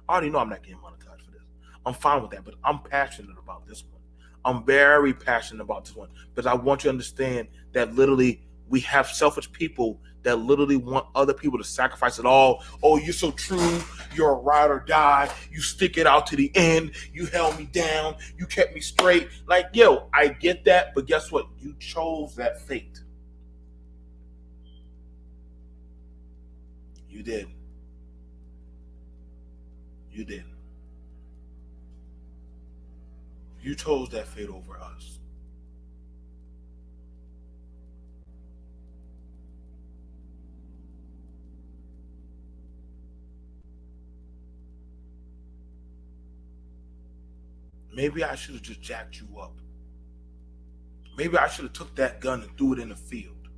I already know I'm not getting monetized for this. I'm fine with that, but I'm passionate about this one. I'm very passionate about this one because I want you to understand that literally we have selfish people that literally want other people to sacrifice it all. Oh, you're so true. You're a ride or die. You stick it out to the end. You held me down. You kept me straight. Like, yo, I get that, but guess what? You chose that fate. You did. You did. You chose that fate over us. Maybe I should have just jacked you up. Maybe I should have took that gun and threw it in the field.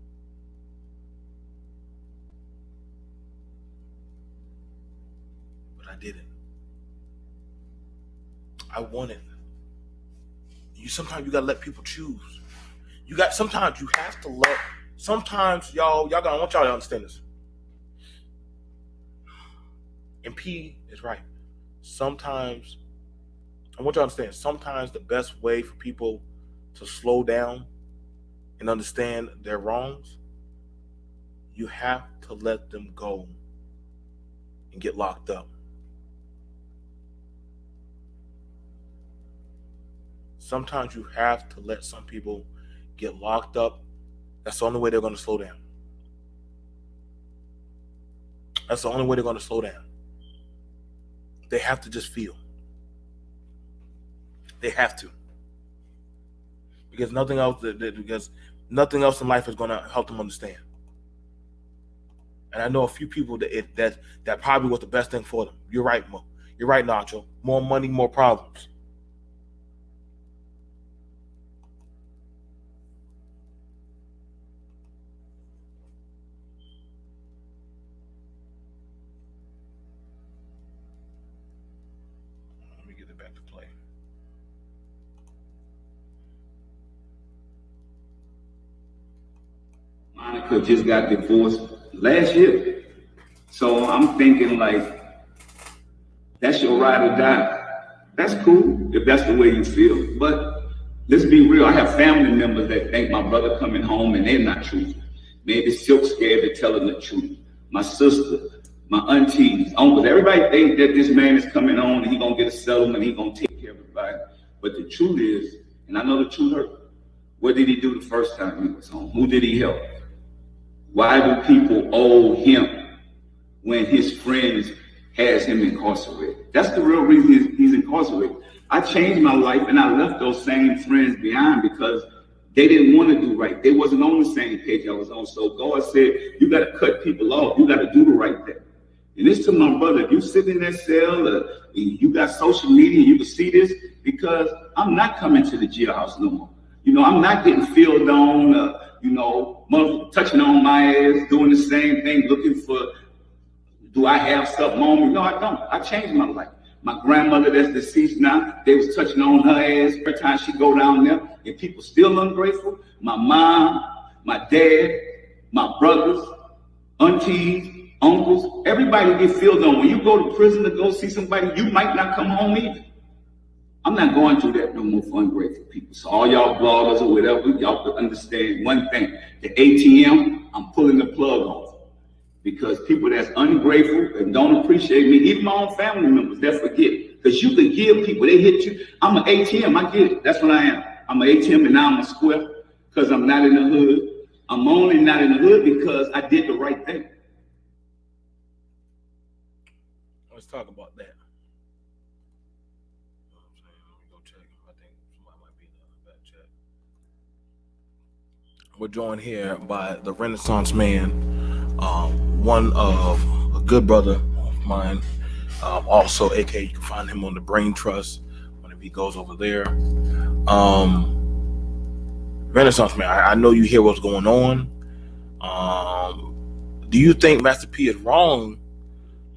But I didn't. I wanted. Sometimes you gotta let people choose. Sometimes you have to let. Sometimes y'all I want y'all to understand this. And P is right. Sometimes I want you to understand, sometimes the best way for people to slow down and understand their wrongs, you have to let them go and get locked up. Sometimes you have to let some people get locked up. That's the only way they're going to slow down. That's the only way they're going to slow down. They have to just feel. They have to. because nothing else in life is going to help them understand. And I know a few people that probably was the best thing for them. You're right, Mo. You're right, Nacho. More money, more problems. Let me get it back to play. Monica just got divorced last year. So I'm thinking like, that's your ride or die. That's cool if that's the way you feel. But let's be real. I have family members that think my brother coming home and they're not truthful. Maybe Silk scared to tell them the truth. My sister, my aunties, uncles, everybody think that this man is coming on and he gonna get a settlement, he gonna take care of everybody. But the truth is, and I know the truth hurt, what did he do the first time he was home? Who did he help? Why do people owe him when his friends has him incarcerated? That's the real reason he's incarcerated. I changed my life and I left those same friends behind because they didn't want to do right. They wasn't on the same page I was on. So God said, you got to cut people off. You got to do the right thing. And this to my brother, if you sit in that cell, you got social media, you can see this, because I'm not coming to the jailhouse no more. You know, I'm not getting filled on, touching on my ass, doing the same thing, looking for, do I have something on me? No, I don't. I changed my life. My grandmother that's deceased now, they was touching on her ass every time she go down there, and people still ungrateful. My mom, my dad, my brothers, aunties, uncles, everybody get filled on. When you go to prison to go see somebody, you might not come home either. I'm not going through that no more for ungrateful people. So all y'all bloggers or whatever, y'all could understand one thing. The ATM, I'm pulling the plug off. Because people that's ungrateful and don't appreciate me, even my own family members, that forget. Because you can give people, they hit you. I'm an ATM, I get it. That's what I am. I'm an ATM and now I'm a square because I'm not in the hood. I'm only not in the hood because I did the right thing. Let's talk about that. Let me go check. I think somebody might be in the back chat. We're joined here by the Renaissance man, one of a good brother of mine, also, aka you can find him on the Brain Trust whenever he goes over there. Renaissance man, I know you hear what's going on. Do you think Master P is wrong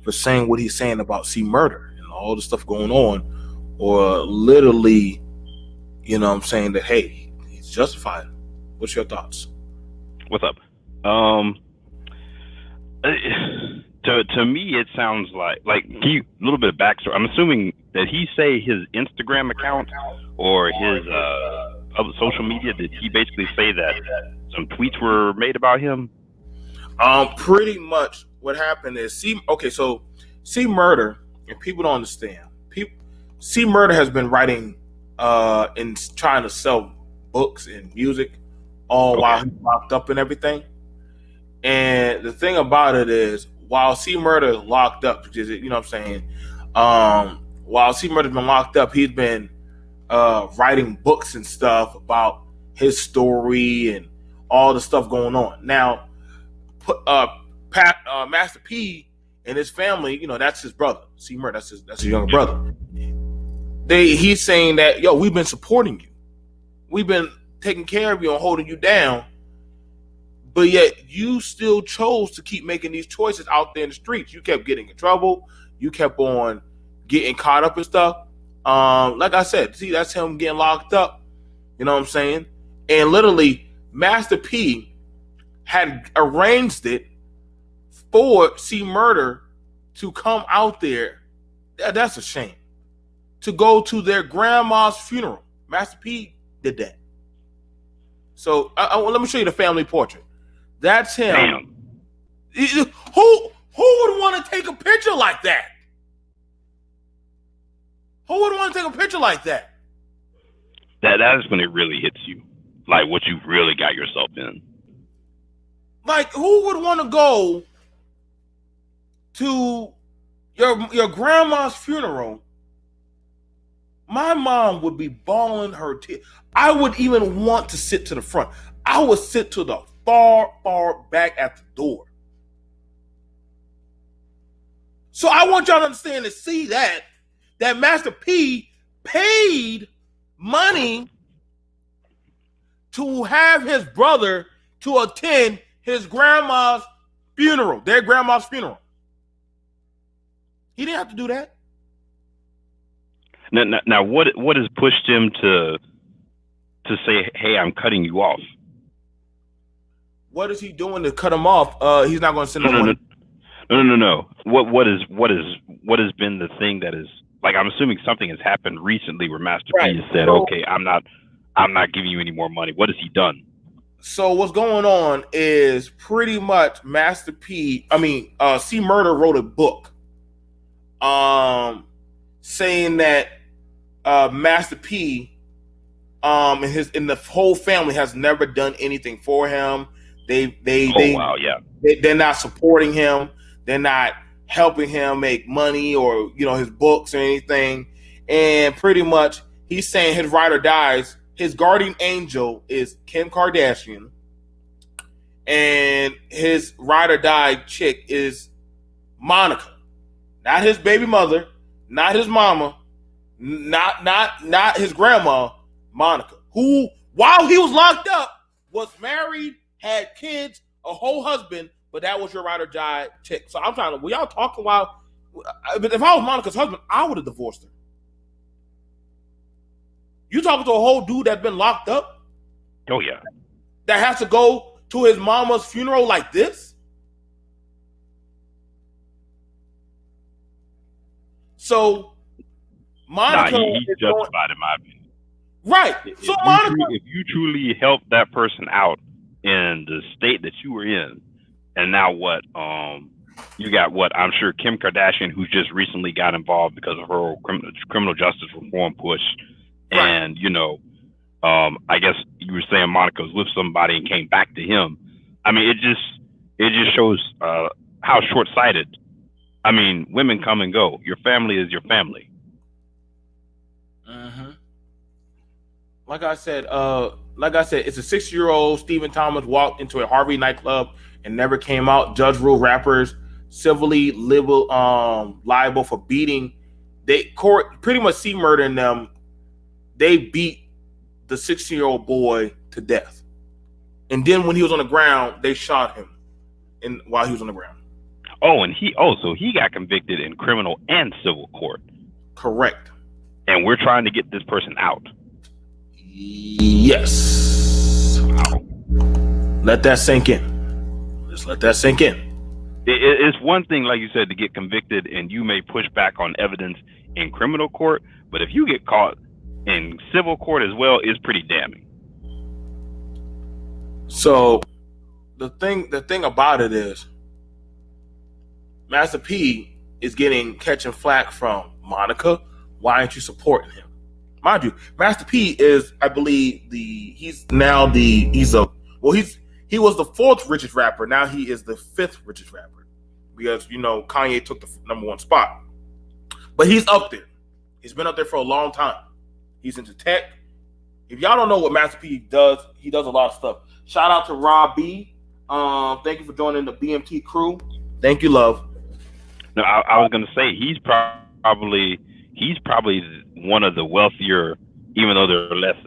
for saying what he's saying about C Murder and all the stuff going on, or literally, you know what I'm saying, that hey, he's justified? What's your thoughts? What's up? To me, it sounds like a little bit of backstory. I'm assuming that he say his Instagram account or his other social media. Did he basically say that some tweets were made about him? Pretty much what happened is so C Murder, and people don't understand. C Murder has been writing and trying to sell books and music while he's locked up and everything. And the thing about it is, while C Murder is locked up, which is, you know what I'm saying, while C Murder's been locked up, he's been writing books and stuff about his story and all the stuff going on. Now, Master P and his family, you know, that's his brother. C Murder, that's his younger brother. He's saying that, yo, we've been supporting you. We've been taking care of you and holding you down. But yet you still chose to keep making these choices out there in the streets. You kept getting in trouble. You kept on getting caught up in stuff. Like I said, see, that's him getting locked up. You know what I'm saying? And literally, Master P had arranged it for C Murder to come out there. That's a shame. To go to their grandma's funeral. Master P did that. So let me show you the family portrait. That's him. Damn. Who would want to take a picture like that? Who would want to take a picture like that? That is when it really hits you, like what you really got yourself in. Like, who would want to go to your grandma's funeral? my mom would be bawling her tears. I would even want to sit to the front. I would sit to the far, far back at the door. So I want y'all to understand and see that Master P paid money to have his brother to attend his grandma's funeral, their grandma's funeral. He didn't have to do that. Now what has pushed him to say, hey, I'm cutting you off? What is he doing to cut him off? He's not going to send no money. No. What has been the thing that is, like, I'm assuming something has happened recently where Master P has said, okay, I'm not giving you any more money. What has he done? So what's going on is pretty much Master P. C Murder wrote a book, saying that Master P, and the whole family has never done anything for him. They're not supporting him. They're not helping him make money or his books or anything. And pretty much he's saying his ride or dies. His guardian angel is Kim Kardashian, and his ride or die chick is Monica, not his baby mother, not his mama, not his grandma, Monica, who while he was locked up was married, had kids, a whole husband, but that was your ride or die chick. So I'm trying to, y'all talking about, but if I was Monica's husband, I would have divorced her. You talking to a whole dude that's been locked up? Oh yeah. That has to go to his mama's funeral like this? So Monica, he's justified in my opinion. Right. So Monica, if you truly helped that person out in the state that you were in, and now what? You got what? I'm sure Kim Kardashian, who just recently got involved because of her criminal justice reform push. Right. And I guess you were saying Monica was with somebody and came back to him. I mean, it just shows how short-sighted. I mean, women come and go. Your family is your family. Mm-hmm. Like I said, it's a 6-year-old Stephen Thomas walked into a Harvey nightclub and never came out. Judge ruled rappers civilly liable for beating. Court pretty much C Murder in them. They beat the 16-year-old boy to death. And then when he was on the ground, they shot him while he was on the ground. Oh, and so he got convicted in criminal and civil court. Correct. And we're trying to get this person out. Yes. Wow. Let that sink in. Just let that sink in. It's one thing, like you said, to get convicted and you may push back on evidence in criminal court, but if you get caught in civil court as well, is pretty damning. So the thing about it is Master P is catching flack from Monica. Why aren't you supporting him? Mind you, Master P is, I believe, he was the 4th richest rapper. Now he is the 5th richest rapper because Kanye took the number 1 spot. But he's up there. He's been up there for a long time. He's into tech. If y'all don't know what Master P does, he does a lot of stuff. Shout out to Rob B. Thank you for joining the BMT crew. Thank you, love. No, I was gonna say he's probably one of the wealthier, even though they're less,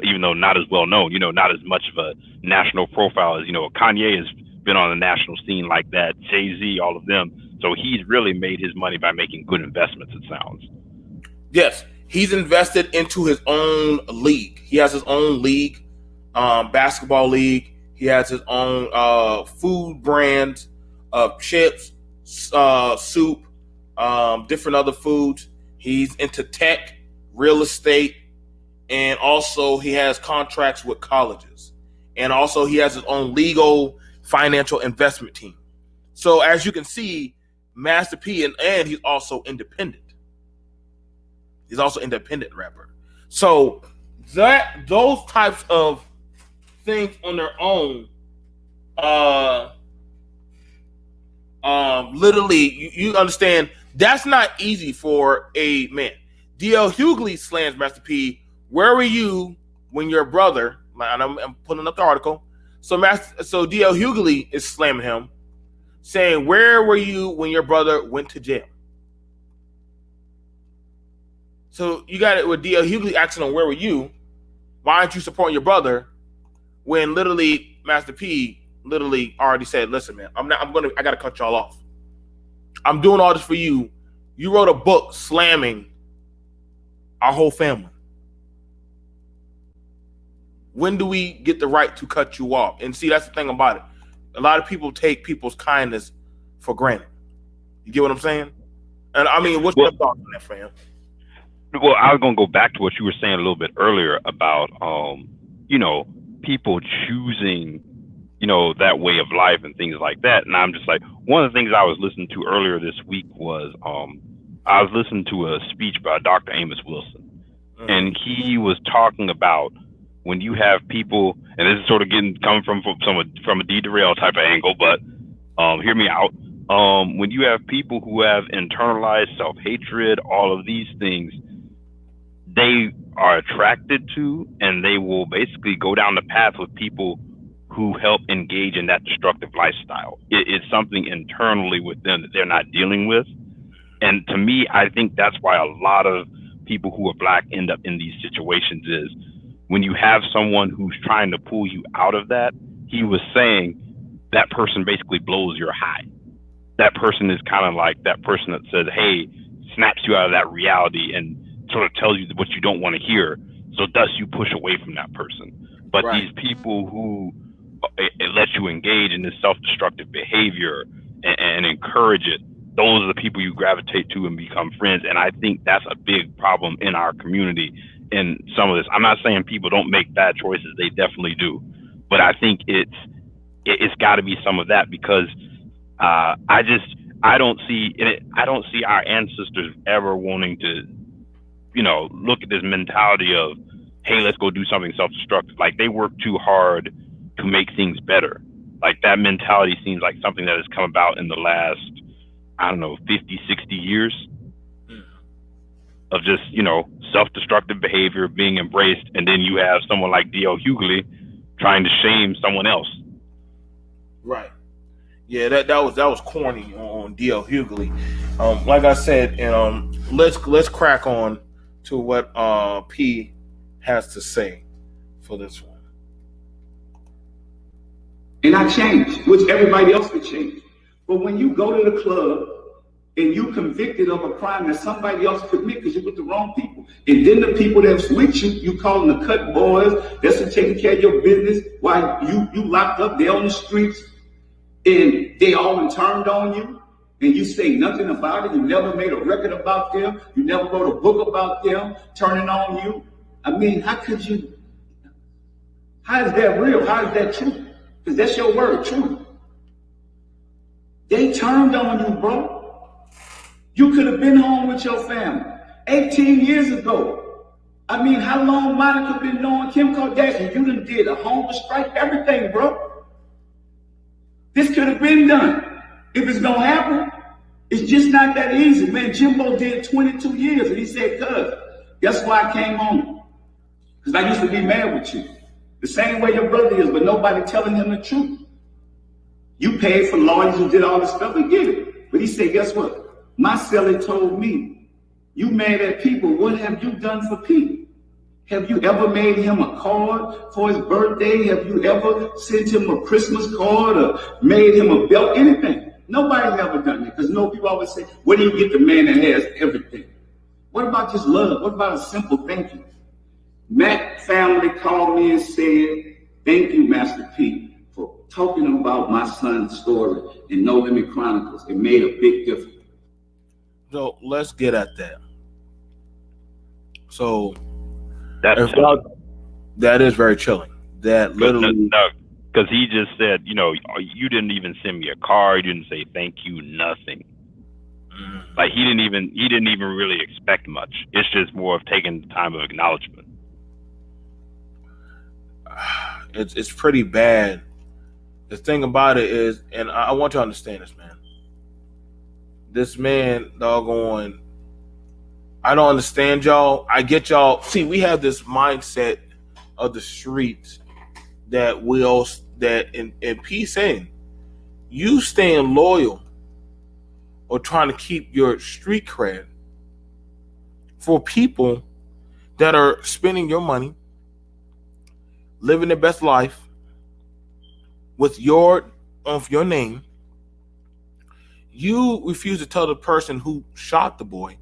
even though not as well known. Not as much of a national profile as Kanye has been on the national scene like that. Jay-Z, all of them. So he's really made his money by making good investments. It sounds. Yes. He's invested into his own league. He has his own league, basketball league. He has his own food brands of chips, soup, different other foods. He's into tech, real estate, and also he has contracts with colleges. And also he has his own legal financial investment team. So as you can see, Master P, and he's also independent. He's also an independent rapper. So those types of things on their own, literally, you understand that's not easy for a man. D.L. Hughley slams Master P. Where were you when your brother? And I'm pulling up the article. So D.L. Hughley is slamming him, saying, "Where were you when your brother went to jail?" So you got it with D.L. Hughley asking him, "Where were you? Why aren't you supporting your brother?" When literally Master P literally already said, "Listen, man, I gotta cut y'all off. I'm doing all this for you. You wrote a book slamming our whole family. When do we get the right to cut you off?" And see, that's the thing about it. A lot of people take people's kindness for granted. You get what I'm saying? And I mean, what's your thoughts on that, fam? Well, I was going to go back to what you were saying a little bit earlier about, people choosing, that way of life and things like that. And I'm just like, one of the things I was listening to earlier this week was, I was listening to a speech by Dr. Amos Wilson, and he was talking about when you have people, and this is sort of coming from a derail type of angle, but hear me out. When you have people who have internalized self-hatred, all of these things, they are attracted to, and they will basically go down the path with people who help engage in that destructive lifestyle. It's something internally with them that they're not dealing with. And to me, I think that's why a lot of people who are Black end up in these situations is when you have someone who's trying to pull you out of that. He was saying that person basically blows your high. That person is kind of like that person that says, hey, snaps you out of that reality and sort of tells you what you don't want to hear. So thus you push away from that person. But Right. These people who let you engage in this self-destructive behavior and encourage it, those are the people you gravitate to and become friends. And I think that's a big problem in our community in some of this. I'm not saying people don't make bad choices. They definitely do. But I think it's got to be some of that, because I don't see our ancestors ever wanting to, look at this mentality of, hey, let's go do something self-destructive. Like, they work too hard to make things better. Like, that mentality seems like something that has come about in the last, 50, 60 years of just, self-destructive behavior being embraced. And then you have someone like D.L. Hughley trying to shame someone else. Right. Yeah, that was corny on D.L. Hughley. Like I said, and let's crack on to what P has to say for this one. And I changed, which everybody else could change. But when you go to the club and you convicted of a crime that somebody else commit because you with the wrong people, and then the people that's with you call them the cut boys, that's to taking care of your business while you locked up, they're on the streets, and they all turned on you, and you say nothing about it. You never made a record about them. You never wrote a book about them turning on you. I mean, how is that real? How is that true? Because that's your word, true. They turned on you, bro. You could have been home with your family 18 years ago. I mean, how long Monica been knowing Kim Kardashian? You done did a hunger strike, everything, bro. This could have been done. If it's gonna happen, it's just not that easy. Man, Jimbo did 22 years, and he said, cuz, guess why I came home? Because I used to be mad with you. The same way your brother is, but nobody telling him the truth. You paid for lawyers who did all this stuff, we get it. But he said, guess what? My seller told me, you mad at people, what have you done for people? Have you ever made him a card for his birthday? Have you ever sent him a Christmas card or made him a belt, anything? Nobody's ever done it, because people always say, where do you get the man that has everything? What about just love? What about a simple thank you? Matt family called me and said, thank you, Master P, for talking about my son's story in No Limit Chronicles. It made a big difference. So let's get at that. So that is very chilling. That literally, because he just said, you didn't even send me a card. You didn't say thank you, nothing. Like, he didn't even really expect much. It's just more of taking the time of acknowledgement. it's pretty bad. The thing about it is, and I want you to understand this, man. This man, doggone, I don't understand y'all. I get y'all. See, we have this mindset of the streets that will that in P saying you staying loyal or trying to keep your street cred for people that are spending your money, living their best life with your name. You refuse to tell the person who shot the boy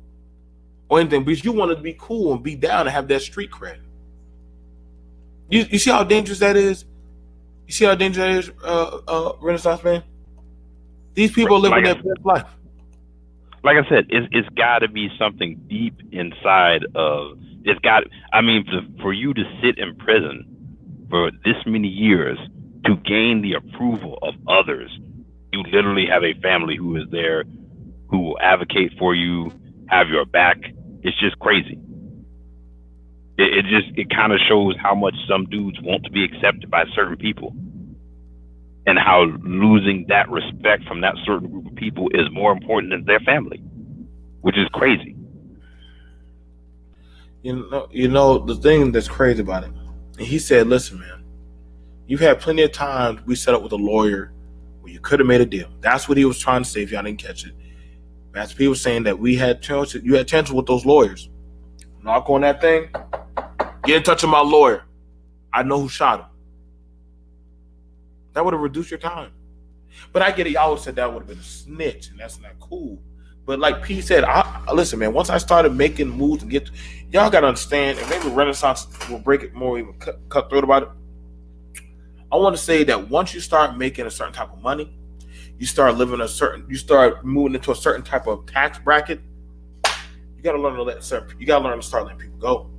or anything because you wanted to be cool and be down and have that street cred. You see how dangerous that is? You see how dangerous that is, Renaissance man? These people are living their best life. Like I said, it's got to be something deep inside of it's got. I mean, for you to sit in prison for this many years to gain the approval of others, you literally have a family who is there, who will advocate for you, have your back. It's just crazy. It kind of shows how much some dudes want to be accepted by certain people, and how losing that respect from that certain group of people is more important than their family, which is crazy. You know the thing that's crazy about it. And he said, "Listen, man, you've had plenty of times we set up with a lawyer where you could have made a deal." That's what he was trying to say. If y'all didn't catch it, Master P was saying that we had chances. You had chances with those lawyers. Knock on that thing. Get in touch with my lawyer. I know who shot him. That would have reduced your time. But I get it. Y'all would have said that would have been a snitch, and that's not cool. But like P said, listen, man, once I started making moves and y'all got to understand, and maybe Renaissance will break it more, even cutthroat about it. I want to say that once you start making a certain type of money, you start moving into a certain type of tax bracket, you got to learn to start letting people go.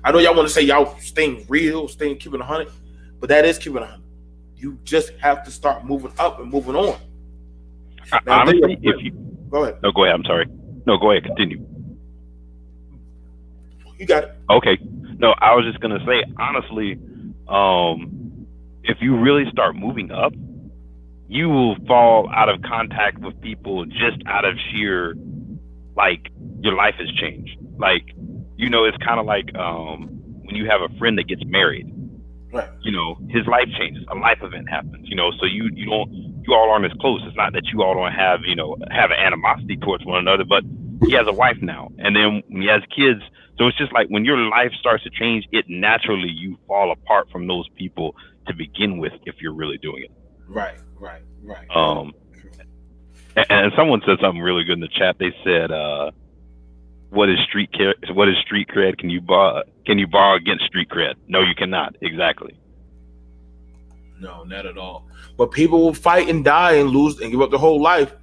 I know y'all want to say y'all staying real, keeping 100, but that is keeping 100. You just have to start moving up and moving on. Now, honestly, go ahead. No, go ahead. I'm sorry. No, go ahead. Continue. You got it. Okay. No, I was just gonna say, honestly, if you really start moving up, you will fall out of contact with people just out of sheer, like, your life has changed. Like, it's kind of like when you have a friend that gets married. Right. His life changes. A life event happens. So you all aren't as close. It's not that you all don't have an animosity towards one another, but he has a wife now, and then when he has kids. So it's just like when your life starts to change, it naturally you fall apart from those people to begin with if you're really doing it. Right. And someone said something really good in the chat. They said, "What is street cred? What is street cred? Can you borrow against street cred? No, you cannot. Exactly. No, not at all. But people will fight and die and lose and give up their whole life.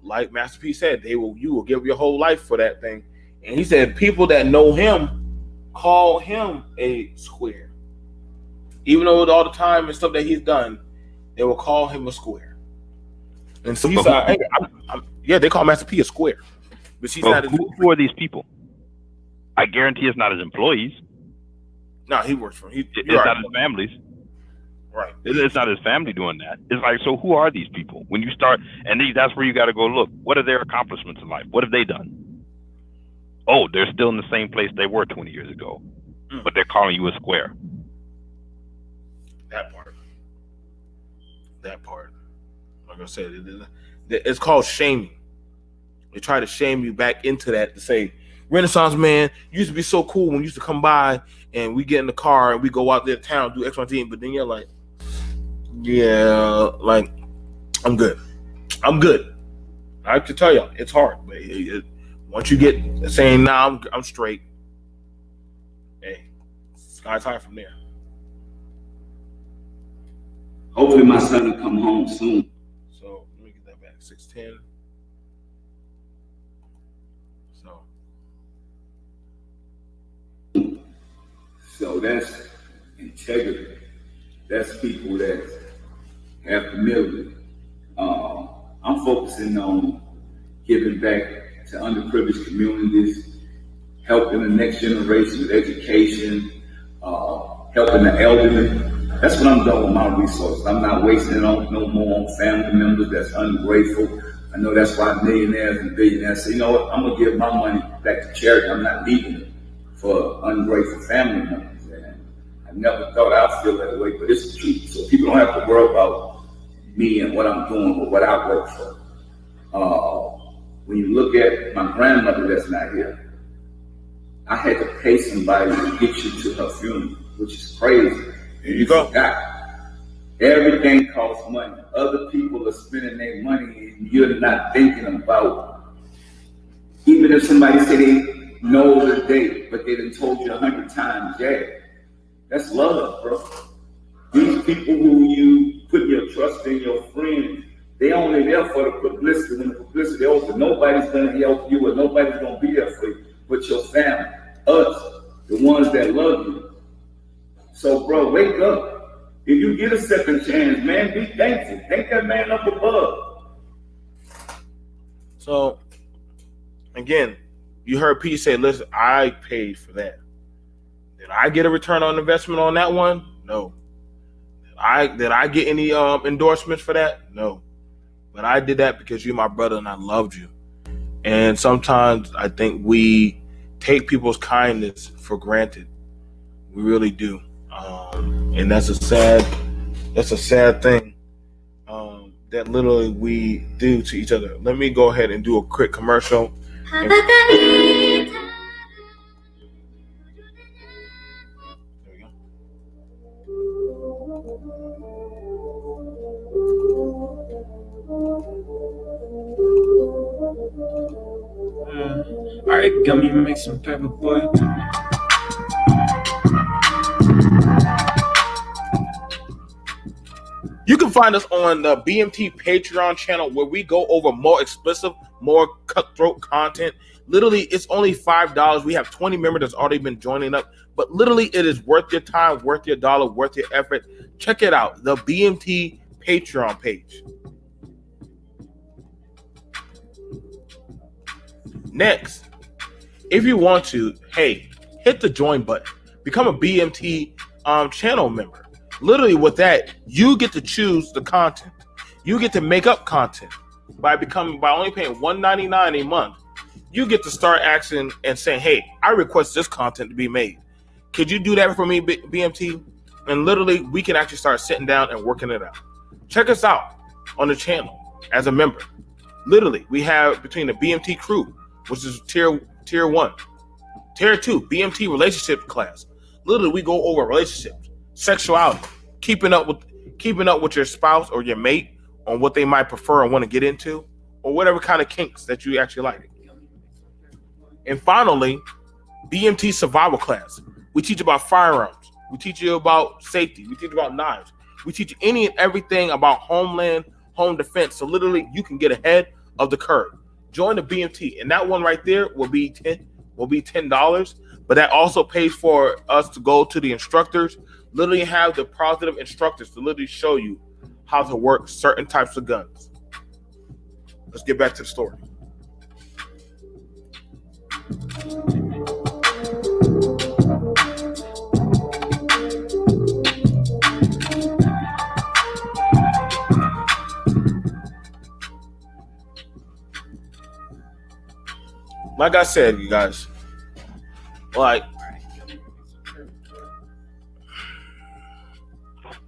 Like Master P said, you will give your whole life for that thing. And he said people that know him call him a square. Even though with all the time and stuff that he's done, they will call him a square. And so he said, they call Master P a square. But he's not. Who are these people? I guarantee it's not his employees. No, he works for him. It's not his families. Right. It's not his family doing that. It's like, so who are these people? When you start, and that's where you got to go look. What are their accomplishments in life? What have they done? Oh, they're still in the same place they were 20 years ago, but they're calling you a square. That part. Like I said, it's called shaming. They try to shame you back into that to say, Renaissance man, you used to be so cool when you used to come by and we get in the car and we go out there to town, do X, Y, Z, but then you're like, yeah, like, I'm good. I have to tell y'all, it's hard. But once you get saying, nah, I'm straight, hey, sky's high from there. Hopefully my son will come home soon. So let me get that back. 610. So that's integrity. That's people that have humility. I'm focusing on giving back to underprivileged communities, helping the next generation with education, helping the elderly. That's what I'm doing with my resources. I'm not wasting it on no more on family members that's ungrateful. I know that's why millionaires and billionaires say, you know what, I'm gonna give my money back to charity. I'm not leaving it for ungrateful family members. And I never thought I'd feel that way, but it's the truth. So people don't have to worry about me and what I'm doing or what I work for. When you look at my grandmother that's not here, I had to pay somebody to get you to her funeral, which is crazy. There you go. Everything costs money. Other people are spending their money and you're not thinking about. Even if somebody say they know the date, but they done told you 100 times, yeah, that's love, bro. These people who you put your trust in, your friends, they only there for the publicity. When the publicity over, nobody's gonna help you or nobody's gonna be there for you but your family, us, the ones that love you. So, bro, wake up. If you get a second chance, man, be thankful. Thank that man up above. So, again, you heard Pete say, listen, I paid for that. Did I get a return on investment on that one? No. Did I get any endorsements for that? No. But I did that because you're my brother and I loved you. And sometimes I think we take people's kindness for granted. We really do. And that's a sad thing that literally we do to each other. Let me go ahead and do a quick commercial. There we All right, got me make some paper, boy. You can find us on the BMT Patreon channel where we go over more explicit, more cutthroat content. Literally, it's only $5. We have 20 members that's already been joining up, but literally it is worth your time, worth your dollar, worth your effort. Check it out, the BMT Patreon page. Next, if you want to, hey, hit the join button. Become a BMT channel member. Literally with that, you get to choose the content. You get to make up content by only paying $1.99 a month. You get to start asking and saying, hey, I request this content to be made. Could you do that for me, BMT? And literally, we can actually start sitting down and working it out. Check us out on the channel as a member. Literally, we have between the BMT crew, which is tier 1, tier 2, BMT relationship class. Literally, we go over relationships, sexuality, keeping up with your spouse or your mate on what they might prefer and want to get into, or whatever kind of kinks that you actually like. And finally, BMT survival class. We teach about firearms. We teach you about safety. We teach about knives. We teach you any and everything about homeland, home defense. So literally, you can get ahead of the curve. Join the BMT, and that one right there will be $10. But that also pays for us to go to the instructors. Literally have the positive instructors to literally show you how to work certain types of guns. Let's get back to the story. Like I said, you guys, like,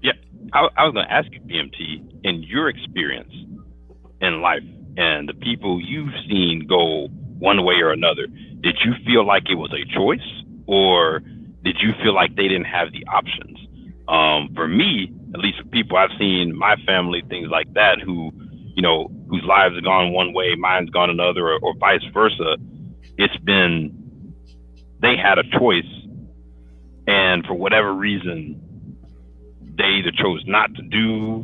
yeah, I was going to ask you, BMT, in your experience in life and the people you've seen go one way or another, did you feel like it was a choice, or did you feel like they didn't have the options? For me, at least for people I've seen, my family, things like that, who, whose lives have gone one way, mine's gone another, or vice versa. It's been, they had a choice, and for whatever reason, they either chose not to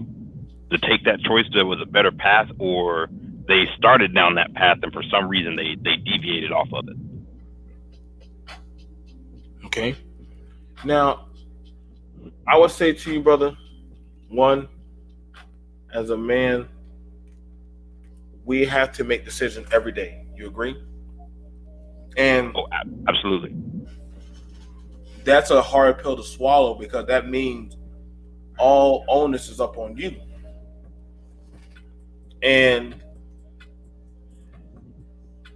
take that choice that was a better path, or they started down that path and for some reason they deviated off of it. Okay. Now, I would say to you, brother, one, as a man, we have to make decisions every day. You agree? And absolutely. That's a hard pill to swallow, because that means all onus is up on you. And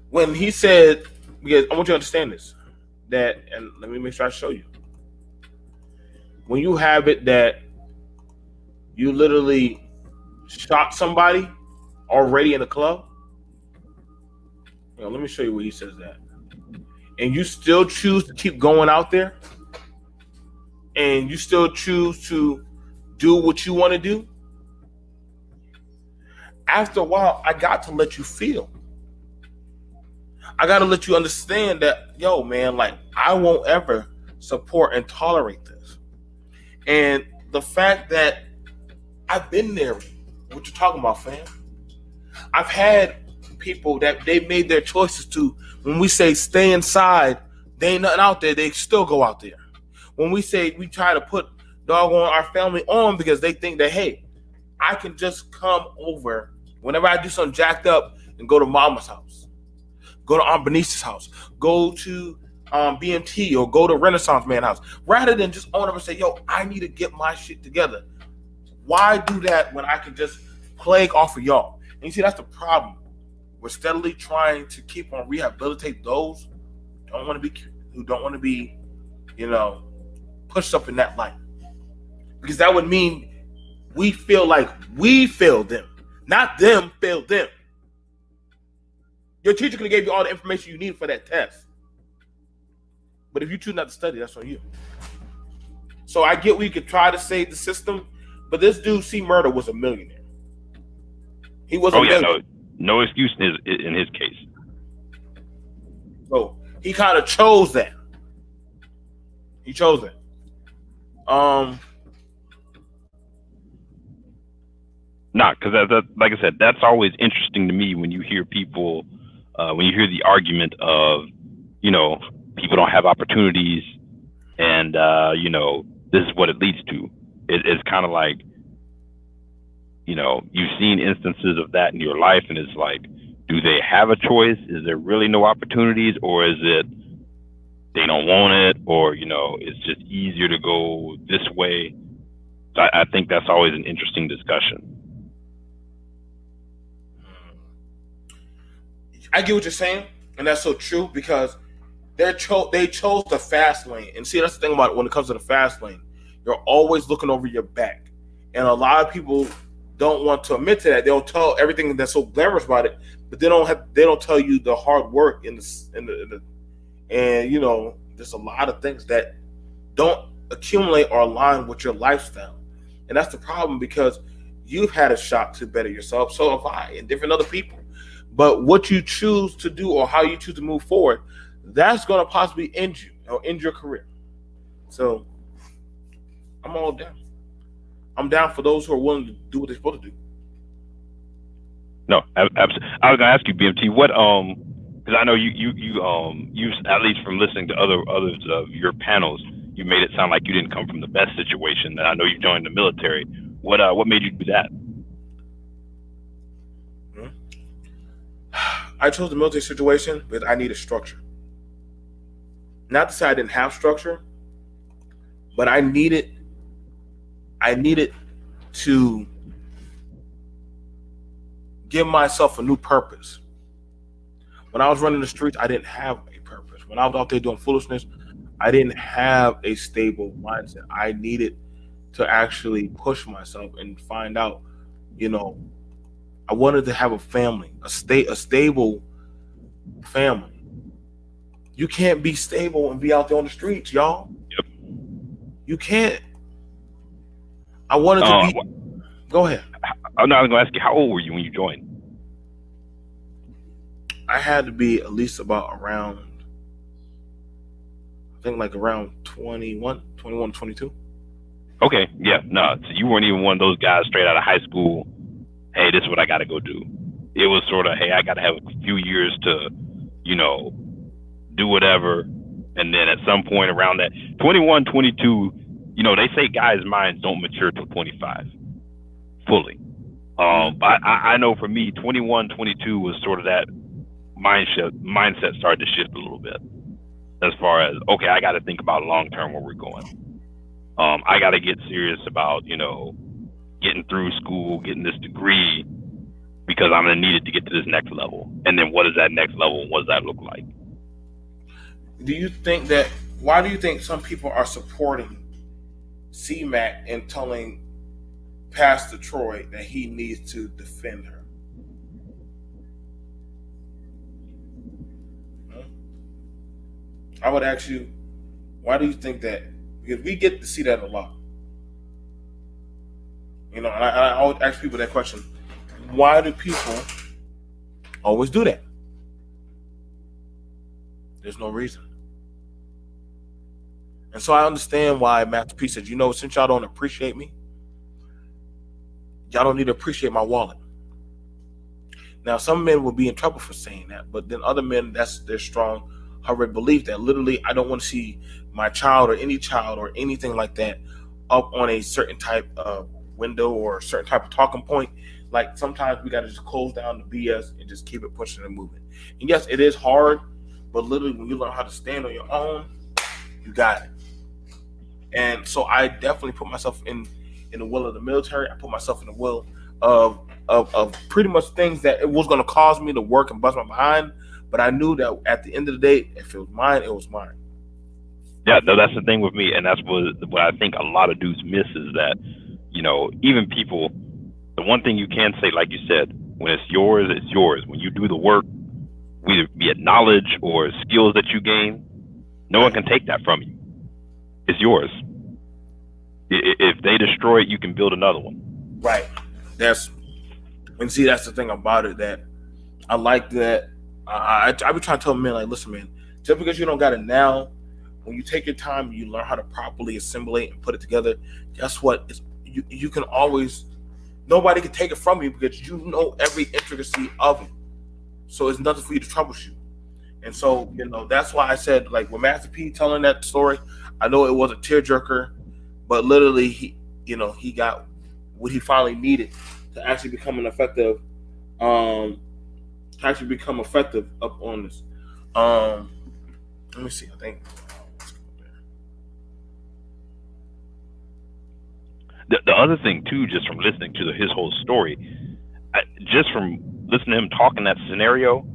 when he said because I want you to understand this. That, and let me make sure I show you. When you have it that you literally shot somebody already in the club, let me show you where he says that. And you still choose to keep going out there, and you still choose to do what you want to do. After a while, I got to let you feel. I got to let you understand that, yo, man, like, I won't ever support and tolerate this. And the fact that I've been there, what you're talking about, fam. I've had people that they made their choices to, when we say stay inside, there ain't nothing out there, they still go out there. When we say we try to put doggone our family on because they think that, hey, I can just come over whenever I do something jacked up and go to mama's house, go to Aunt Benice's house, go to BMT or go to Renaissance Man house, rather than just own up and say, yo, I need to get my shit together. Why do that when I can just plague off of y'all? And you see, that's the problem. We're steadily trying to keep on rehabilitate those who don't want to be, pushed up in that light. Because that would mean we feel like we failed them, not them failed them. Your teacher could have gave you all the information you need for that test. But if you choose not to study, that's on you. So I get we could try to save the system, but this dude, C. Murder, was a millionaire. He was a millionaire. No excuse in his case. So he kind of chose that. He chose that. Because like I said, that's always interesting to me when you hear people, when you hear the argument of, people don't have opportunities, and this is what it leads to. It's kind of like, you've seen instances of that in your life, and it's like, do they have a choice? Is there really no opportunities, or is it they don't want it, or it's just easier to go this way? I think that's always an interesting discussion. I get what you're saying, and that's so true, because they chose the fast lane. And see, that's the thing about it when it comes to the fast lane. You're always looking over your back. And a lot of people don't want to admit to that. They'll tell everything that's so glamorous about it, but they don't tell you the hard work and there's a lot of things that don't accumulate or align with your lifestyle. And that's the problem, because you've had a shot to better yourself. So have I, and different other people. But what you choose to do or how you choose to move forward, that's going to possibly end you or end your career. So I'm all down. I'm down for those who are willing to do what they're supposed to do. No, absolutely. I was going to ask you, BMT, what because I know you at least from listening to others of your panels, you made it sound like you didn't come from the best situation. And I know you joined the military. What made you do that? I chose the military situation because I needed structure. Not to say I didn't have structure, but I needed to give myself a new purpose. When I was running the streets, I didn't have a purpose. When I was out there doing foolishness, I didn't have a stable mindset. I needed to actually push myself and find out, I wanted to have a family, a stable family. You can't be stable and be out there on the streets, y'all. Yep. You can't. I wanted to be. Go ahead. I was going to ask you, how old were you when you joined? I had to be at least about around, I think like around 21, 22. Okay, yeah, no, so you weren't even one of those guys straight out of high school, hey, this is what I got to go do. It was sort of, hey, I got to have a few years to, do whatever. And then at some point around that 21, 22, they say guys' minds don't mature till 25 fully. But I know for me, 21, 22 was sort of that mindset started to shift a little bit as far as, okay, I got to think about long-term where we're going. I got to get serious about, getting through school, getting this degree, because I'm going to need it to get to this next level. And then what is that next level? What does that look like? Do you think that? Why do you think some people are supporting C-Mac and telling Pastor Troy that he needs to defend her? I would ask you, why do you think that? Because we get to see that a lot. You know, and I always ask people that question. Why do people always do that? There's no reason. And so I understand why Master P said, since y'all don't appreciate me, y'all don't need to appreciate my wallet. Now, some men will be in trouble for saying that, but then other men, that's their strong, hard belief that literally I don't want to see my child or any child or anything like that up on a certain type of window or a certain type of talking point. Like sometimes we got to just close down the BS and just keep it pushing and moving. And yes, it is hard, but literally when you learn how to stand on your own, you got it. And so I definitely put myself in the will of the military. I put myself in the will of pretty much things that it was going to cause me to work and bust my behind. But I knew that at the end of the day, if it was mine, it was mine. Yeah, no, that's the thing with me, and that's what I think a lot of dudes miss is that, even people, the one thing you can say, like you said, when it's yours, it's yours. When you do the work, whether it be it knowledge or skills that you gain, no one can take that from you. It's yours. If they destroy it, you can build another one. Right. That's the thing about it that I like that. I be trying to tell men, like, listen, man, just because you don't got it now, when you take your time and you learn how to properly assimilate and put it together, guess what? You can always, nobody can take it from you because you know every intricacy of it. So it's nothing for you to troubleshoot. And so, that's why I said, like, with Master P telling that story, I know it was a tearjerker, but literally he got what he finally needed to actually become an effective, up on this. Let me see. I think the other thing too, just from listening to his whole story, just from listening to him talking that scenario,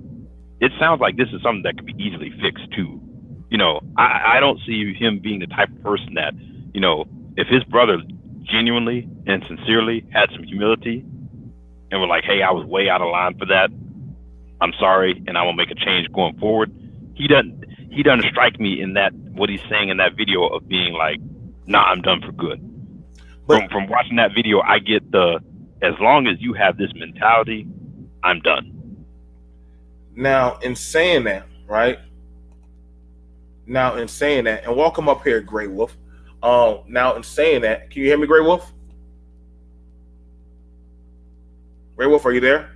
it sounds like this is something that could be easily fixed too. I don't see him being the type of person that, if his brother genuinely and sincerely had some humility and were like, hey, I was way out of line for that, I'm sorry, and I will make a change going forward. He doesn't strike me in that, what he's saying in that video of being like, nah, I'm done for good. But from watching that video, I get as long as you have this mentality, I'm done. Now, in saying that, right? And welcome up here, Grey Wolf. Now, in saying that, can you hear me, Grey Wolf? Grey Wolf, are you there?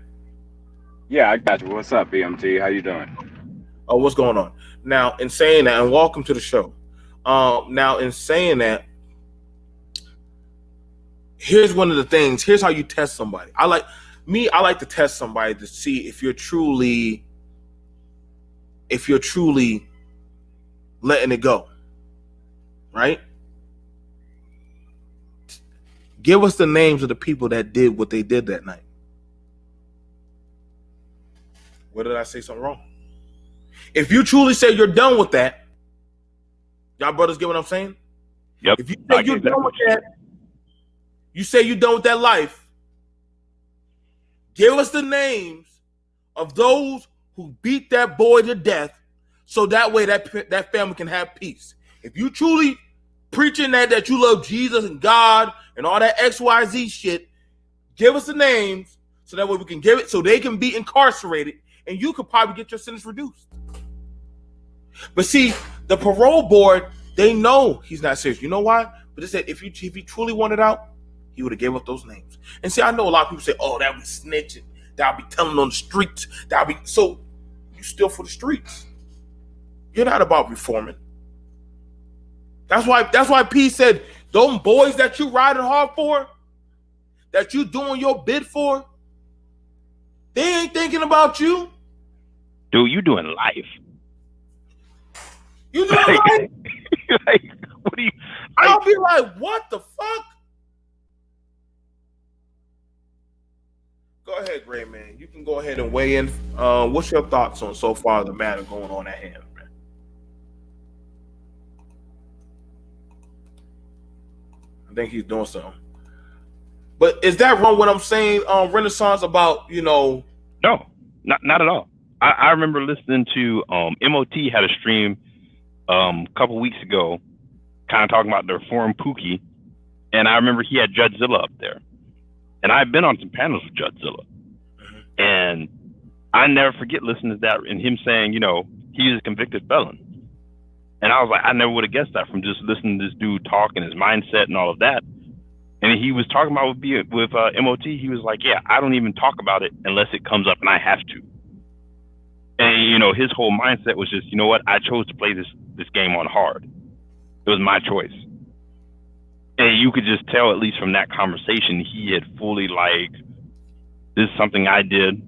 Yeah, I got you. What's up, BMT? How you doing? Oh, what's going on? Now, in saying that, and welcome to the show. Now, in saying that, here's one of the things. Here's how you test somebody. I like to test somebody to see if you're truly letting it go. Right? Give us the names of the people that did what they did that night. What did I say something wrong? If you truly say you're done with that, y'all brothers get what I'm saying? Yep. If you say you're done with that, you say you're done with that life, give us the names of those who beat that boy to death so that way that family can have peace. If you truly preaching that you love Jesus and God and all that XYZ shit, give us the names so that way we can give it so they can be incarcerated and you could probably get your sentence reduced. But see, the parole board, they know he's not serious. You know why? But they said if he truly wanted out, he would have gave up those names. And see, I know a lot of people say, oh, that'll be snitching. That'll be telling on the streets. So you still for the streets. You're not about reforming. That's why P said, those boys that you riding hard for, that you doing your bid for, they ain't thinking about you. Dude, you doing life. You doing life? Like, what do you? I'll be like, what the fuck? Go ahead, Gray Man. You can go ahead and weigh in. What's your thoughts on so far the matter going on at hand, man? I think he's doing something. But is that wrong? What I'm saying, Renaissance about No, not at all. I remember listening to MOT had a stream a couple weeks ago, kind of talking about the reform Pookie, and I remember he had Judgezilla up there, and I've been on some panels with Judgezilla, and I never forget listening to that and him saying, he's a convicted felon, and I was like, I never would have guessed that from just listening to this dude talk and his mindset and all of that. And he was talking about with MOT. He was like, yeah, I don't even talk about it unless it comes up and I have to. And, his whole mindset was just, you know what? I chose to play this game on hard. It was my choice. And you could just tell, at least from that conversation, he had fully this is something I did.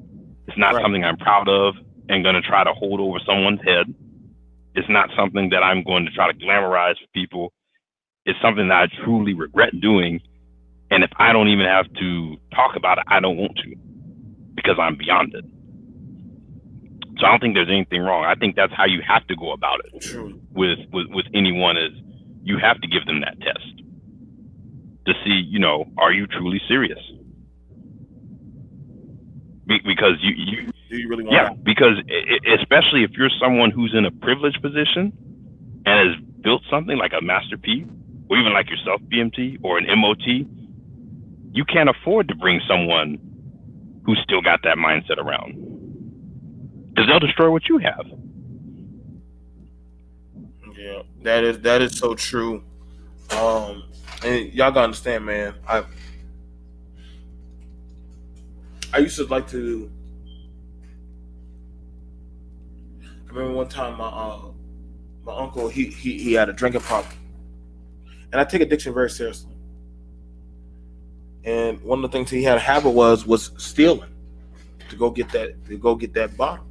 It's not something I'm proud of and going to try to hold over someone's head. It's not something that I'm going to try to glamorize for people. It's something that I truly regret doing. And if I don't even have to talk about it, I don't want to, because I'm beyond it. So I don't think there's anything wrong. I think that's how you have to go about it. True. With anyone, is you have to give them that test to see, are you truly serious? Because you do you really want? Yeah, because especially if you're someone who's in a privileged position and has built something like a Master P, or even like yourself, BMT, or an MOT. You can't afford to bring someone who's still got that mindset around, because they'll destroy what you have. Yeah, that is so true. And y'all gotta understand, man. I used to like to. I remember one time my uncle he had a drinking problem, and I take addiction very seriously. And one of the things he had a habit was stealing to go get that bottle.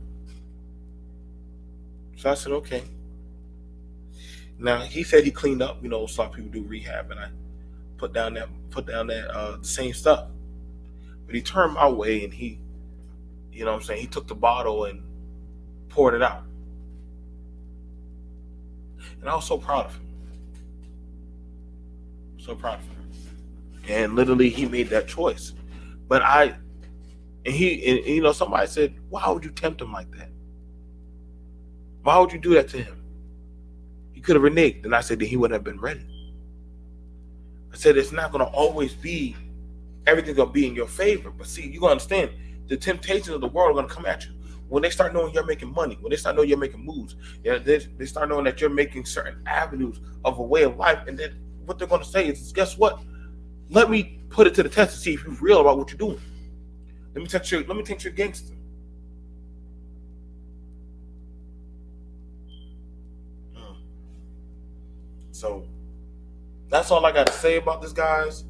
So I said, okay. Now he said he cleaned up, saw people do rehab, and I put down that the same stuff. But he turned my way, and he took the bottle and poured it out. And I was so proud of him. So proud of him. And literally, he made that choice. But somebody said, why would you tempt him like that? Why would you do that to him? He could have reneged. And I said that he wouldn't have been ready. I said, it's not going to always be, everything's going to be in your favor. But see, you're going to understand, the temptations of the world are going to come at you. When they start knowing you're making money, when they start knowing you're making moves, they start knowing that you're making certain avenues of a way of life. And then what they're going to say is, guess what? Let me put it to the test to see if you're real about what you're doing. Let me test your gangster. So that's all I got to say about this, guys.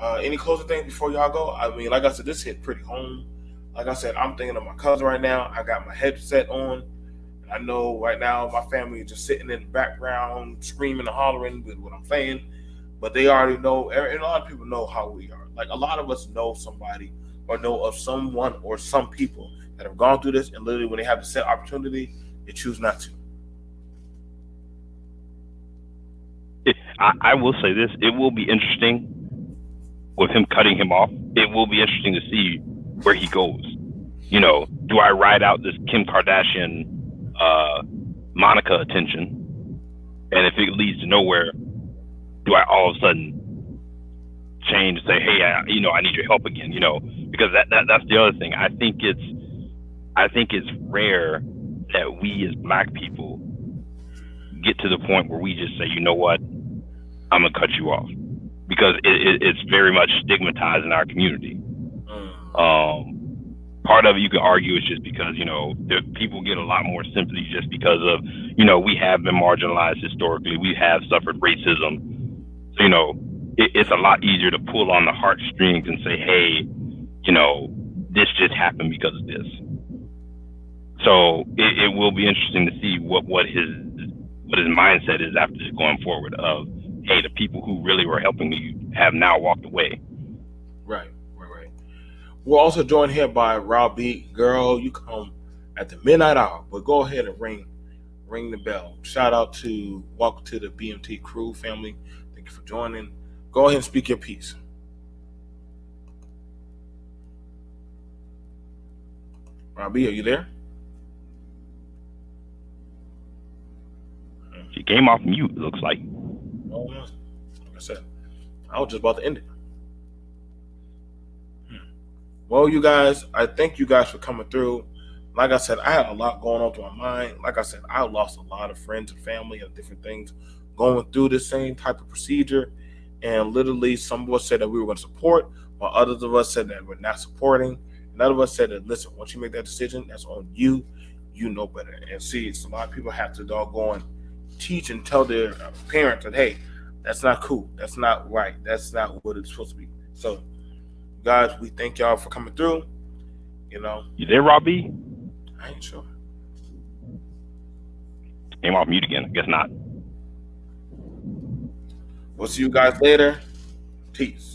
Any closing things before y'all go? I mean, like I said, this hit pretty home. Like I said, I'm thinking of my cousin right now. I got my headset on. And I know right now my family is just sitting in the background, screaming and hollering with what I'm saying. But they already know, and a lot of people know how we are. Like, a lot of us know somebody or know of someone or some people that have gone through this, and literally when they have the set opportunity, they choose not to. I will say this. It will be interesting with him cutting him off. It will be interesting to see where he goes. Do I ride out this Kim Kardashian, Monica attention? And if it leads to nowhere, do I all of a sudden change and say, hey, I need your help again? Because that's the other thing. I think it's rare that we as Black people get to the point where we just say, you know what, I'm gonna cut you off, because it's very much stigmatized in our community. Part of it you could argue is just because people get a lot more sympathy just because of we have been marginalized historically, we have suffered racism. So, it's a lot easier to pull on the heartstrings and say, hey, this just happened because of this. So it will be interesting to see what his mindset is after just going forward of, hey, the people who really were helping me have now walked away. Right. We're also joined here by Rob B. Girl, you come at the midnight hour, but go ahead and ring the bell. Shout out to welcome to the BMT crew family. Thank you for joining. Go ahead and speak your piece. Robbie, are you there? She came off mute, it looks like. Oh, like I said, I was just about to end it. Well, you guys, I thank you guys for coming through. Like I said, I had a lot going on through my mind. Like I said, I lost a lot of friends and family and different things going through the same type of procedure. And literally, some of us said that we were going to support, while others of us said that we're not supporting. None of us said that, listen, once you make that decision, that's on you. You know better. And see, it's a lot of people have to doggone teach and tell their parents that, hey, that's not cool. That's not right. That's not what it's supposed to be. So, guys, we thank y'all for coming through. You know, You there, Robbie? I ain't sure. Came off mute again. I guess not. We'll see you guys later. Peace.